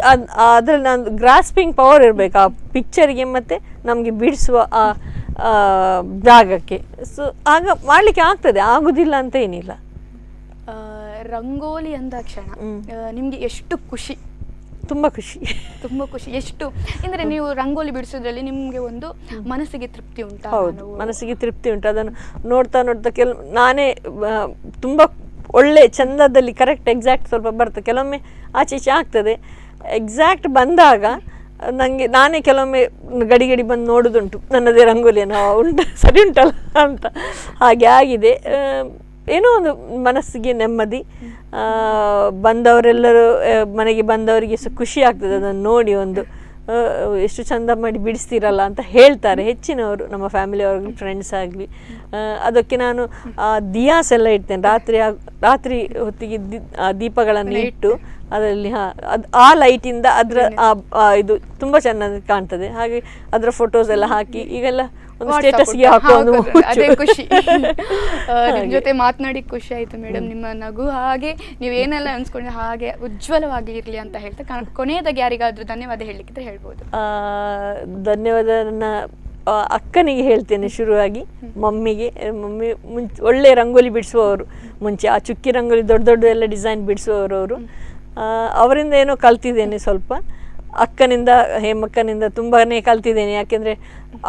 ಅದರಲ್ಲಿ ನಾನು ಗ್ರಾಸ್ಪಿಂಗ್ ಪವರ್ ಇರಬೇಕು ಆ ಪಿಕ್ಚರಿಗೆ ಮತ್ತು ನಮಗೆ ಬಿಡಿಸುವ ಆ ಜಾಗಕ್ಕೆ. ಸೊ ಆಗ ಮಾಡಲಿಕ್ಕೆ ಆಗ್ತದೆ, ಆಗೋದಿಲ್ಲ ಅಂತ ಏನಿಲ್ಲ. ರಂಗೋಲಿ ಅಂದಾಕ್ಷಣ ನಿಮ್ಗೆ ಎಷ್ಟು ಖುಷಿ? ತುಂಬ ಖುಷಿ. ಎಷ್ಟು ಅಂದರೆ ನೀವು ರಂಗೋಲಿ ಬಿಡಿಸೋದ್ರಲ್ಲಿ ನಿಮಗೆ ಒಂದು ಮನಸ್ಸಿಗೆ ತೃಪ್ತಿ ಉಂಟು? ಹೌದು, ಮನಸ್ಸಿಗೆ ತೃಪ್ತಿ ಉಂಟು. ಅದನ್ನು ನೋಡ್ತಾ ನಾನೇ ತುಂಬ ಒಳ್ಳೆ ಚಂದದಲ್ಲಿ ಕರೆಕ್ಟ್ ಎಕ್ಸಾಕ್ಟ್ ಸ್ವಲ್ಪ ಬರ್ತದೆ. ಕೆಲವೊಮ್ಮೆ ಆಚೆ ಈಚೆ ಆಗ್ತದೆ. ಎಕ್ಸಾಕ್ಟ್ ಬಂದಾಗ ನಾನೇ ಕೆಲವೊಮ್ಮೆ ಗಡಿ ಬಂದು ನೋಡೋದುಂಟು, ನನ್ನದೇ ರಂಗೋಲಿಯನ್ನು ಸರಿ ಉಂಟಲ್ಲ ಅಂತ. ಹಾಗೆ ಆಗಿದೆ. ಏನೋ ಒಂದು ಮನಸ್ಸಿಗೆ ನೆಮ್ಮದಿ. ಬಂದವರೆಲ್ಲರೂ ಮನೆಗೆ ಬಂದವರಿಗೆ ಖುಷಿ ಆಗ್ತದೆ ಅದನ್ನು ನೋಡಿ. ಒಂದು ಎಷ್ಟು ಚಂದ ಮಾಡಿ ಬಿಡಿಸ್ತೀರಲ್ಲ ಅಂತ ಹೇಳ್ತಾರೆ ಹೆಚ್ಚಿನವರು, ನಮ್ಮ ಫ್ಯಾಮಿಲಿಯವ್ರಿಗೆ, ಫ್ರೆಂಡ್ಸ್ ಆಗಲಿ. ಅದಕ್ಕೆ ನಾನು ದಿಯಾಸ್ ಎಲ್ಲ ಇಡ್ತೇನೆ. ರಾತ್ರಿ ಹೊತ್ತಿಗೆ ದೀಪಗಳನ್ನು ಇಟ್ಟು ಅದರಲ್ಲಿ ಆ ಲೈಟಿಂದ ಅದರ ಇದು ತುಂಬ ಚೆನ್ನಾಗಿ ಕಾಣ್ತದೆ. ಹಾಗೆ ಅದರ ಫೋಟೋಸ್ ಎಲ್ಲ ಹಾಕಿ ಈಗೆಲ್ಲ ಒಂದು ಸ್ಟೇಟಸ್ಗೆ ಹಾಕೋ ಒಂದು ಅದೇ ಖುಷಿ. ನಿಮ್ಮ ಜೊತೆ ಮಾತನಾಡಿ ಖುಷಿ ಆಯ್ತು ಮೇಡಮ್. ನಿಮ್ಮ ನಗು ಹಾಗೆ ನೀವೇನೆಲ್ಲ ಅನ್ಸ್ಕೊಂಡ್ರೆ ಹಾಗೆ ಉಜ್ವಲವಾಗಿ ಇರಲಿ ಅಂತ ಹೇಳ್ತಾ ಕೊನೆಯದಾಗಿ ಯಾರಿಗಾದ್ರೂ ಧನ್ಯವಾದ ಹೇಳಲಿಕ್ಕಿದ್ರೆ ಹೇಳ್ಬೋದು. ಧನ್ಯವಾದ ನನ್ನ ಅಕ್ಕನಿಗೆ ಹೇಳ್ತೇನೆ ಶುರುವಾಗಿ. ಮಮ್ಮಿ ಒಳ್ಳೆ ರಂಗೋಲಿ ಬಿಡಿಸುವವರು, ಮುಂಚೆ ಆ ಚುಕ್ಕಿ ರಂಗೋಲಿ ದೊಡ್ಡ ದೊಡ್ಡ ಎಲ್ಲ ಡಿಸೈನ್ ಬಿಡಿಸುವವರು ಅವರು. ಅವರಿಂದ ಏನೋ ಕಲ್ತಿದ್ದೇನೆ ಸ್ವಲ್ಪ. ಅಕ್ಕನಿಂದ, ಹೇಮಕ್ಕನಿಂದ ತುಂಬಾ ಕಲ್ತಿದ್ದೇನೆ. ಯಾಕೆಂದರೆ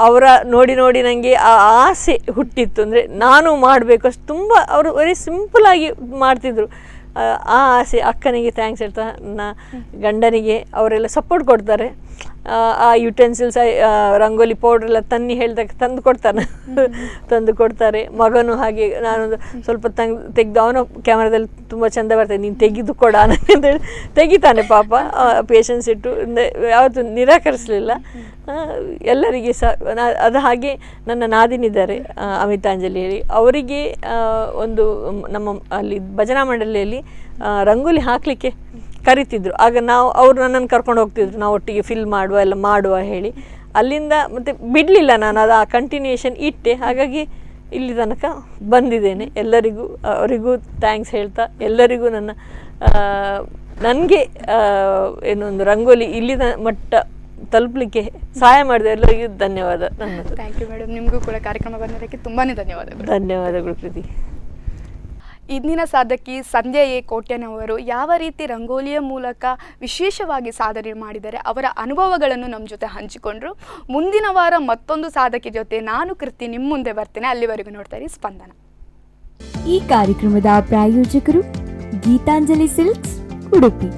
ಅವರ ನೋಡಿ ನೋಡಿ ನನಗೆ ಆ ಆಸೆ ಹುಟ್ಟಿತ್ತು, ಅಂದರೆ ನಾನು ಮಾಡಬೇಕು ಅಷ್ಟು. ತುಂಬ ಅವರು ವೆರಿ ಸಿಂಪಲಾಗಿ ಮಾಡ್ತಿದ್ರು. ಆ ಆಸೆ ಅಕ್ಕನಿಗೆ ಥ್ಯಾಂಕ್ಸ್ ಹೇಳ್ತಾ, ನನ್ನ ಗಂಡನಿಗೆ ಅವರೆಲ್ಲ ಸಪೋರ್ಟ್ ಕೊಡ್ತಾರೆ. ಆ ಯುಟೆನ್ಸಿಲ್ಸ್, ರಂಗೋಲಿ ಪೌಡ್ರ್ ಎಲ್ಲ ತನ್ನಿ ಹೇಳಿದಾಗ ತಂದು ಕೊಡ್ತಾರೆ. ಮಗನು ಹಾಗೆ, ನಾನೊಂದು ಸ್ವಲ್ಪ ತೆಗೆದು ಅವನ ಕ್ಯಾಮ್ರಾದಲ್ಲಿ ತುಂಬ ಚೆಂದ ಬರ್ತದೆ, ನೀನು ತೆಗೆದು ಕೊಡ ಅಂತೇಳಿ ತೆಗಿತಾನೆ ಪಾಪ. ಪೇಷನ್ಸ್ ಇಟ್ಟು ಯಾವತ್ತೂ ನಿರಾಕರಿಸಲಿಲ್ಲ. ಎಲ್ಲರಿಗೆ ಸಹ ಅದು ಹಾಗೆ. ನನ್ನ ನಾದಿನಿದ್ದಾರೆ ಅಮಿತಾಂಜಲಿ ಹೇಳಿ, ಅವರಿಗೆ ಒಂದು ನಮ್ಮ ಅಲ್ಲಿ ಭಜನಾ ಮಂಡಳಿಯಲ್ಲಿ ರಂಗೋಲಿ ಹಾಕಲಿಕ್ಕೆ ಕರಿತಿದ್ರು. ಆಗ ಅವರು ನನ್ನನ್ನು ಕರ್ಕೊಂಡು ಹೋಗ್ತಿದ್ರು, ನಾವು ಒಟ್ಟಿಗೆ ಫಿಲ್ ಮಾಡುವ ಹೇಳಿ. ಅಲ್ಲಿಂದ ಮತ್ತೆ ಬಿಡಲಿಲ್ಲ ನಾನು, ಅದು ಆ ಕಂಟಿನ್ಯೂಯೇಷನ್ ಇಟ್ಟೆ. ಹಾಗಾಗಿ ಇಲ್ಲಿ ತನಕ ಬಂದಿದ್ದೇನೆ. ಎಲ್ಲರಿಗೂ ಅವರಿಗೂ ಥ್ಯಾಂಕ್ಸ್ ಹೇಳ್ತಾ, ಎಲ್ಲರಿಗೂ ನನಗೆ ಏನೊಂದು ರಂಗೋಲಿ ಇಲ್ಲಿ ಮಟ್ಟ ತಲುಪಲಿಕ್ಕೆ ಸಹಾಯ ಮಾಡಿದ ಎಲ್ಲರಿಗೂ ಧನ್ಯವಾದ ನನ್ನದು. Thank you madam. ನಿಮಗೂ ಕೂಡ ಕಾರ್ಯಕ್ರಮ ಬಂದಿದ್ದಕ್ಕೆ ತುಂಬಾ ಧನ್ಯವಾದಗಳು. ಧನ್ಯವಾದಗಳು ಪ್ರೀತಿ. ಇಂದಿನ ಸಾಧಕಿ ಸಂಧ್ಯಾ ಕೋಟ್ಯನ್ ಅವರು ಯಾವ ರೀತಿ ರಂಗೋಲಿಯ ಮೂಲಕ ವಿಶೇಷವಾಗಿ ಸಾಧನೆ ಮಾಡಿದ್ದಾರೆ, ಅವರ ಅನುಭವಗಳನ್ನು ನಮ್ಮ ಜೊತೆ ಹಂಚಿಕೊಂಡ್ರು. ಮುಂದಿನ ವಾರ ಮತ್ತೊಂದು ಸಾಧಕಿ ಜೊತೆ ನಾನು ಕೃತಿ ನಿಮ್ಮ ಮುಂದೆ ಬರ್ತೇನೆ. ಅಲ್ಲಿವರೆಗೂ ನೋಡ್ತಾ ಇರಿ ಸ್ಪಂದನ. ಈ ಕಾರ್ಯಕ್ರಮದ ಪ್ರಾಯೋಜಕರು ಗೀತಾಂಜಲಿ ಸಿಲ್ಕ್ಸ್, ಉಡುಪಿ.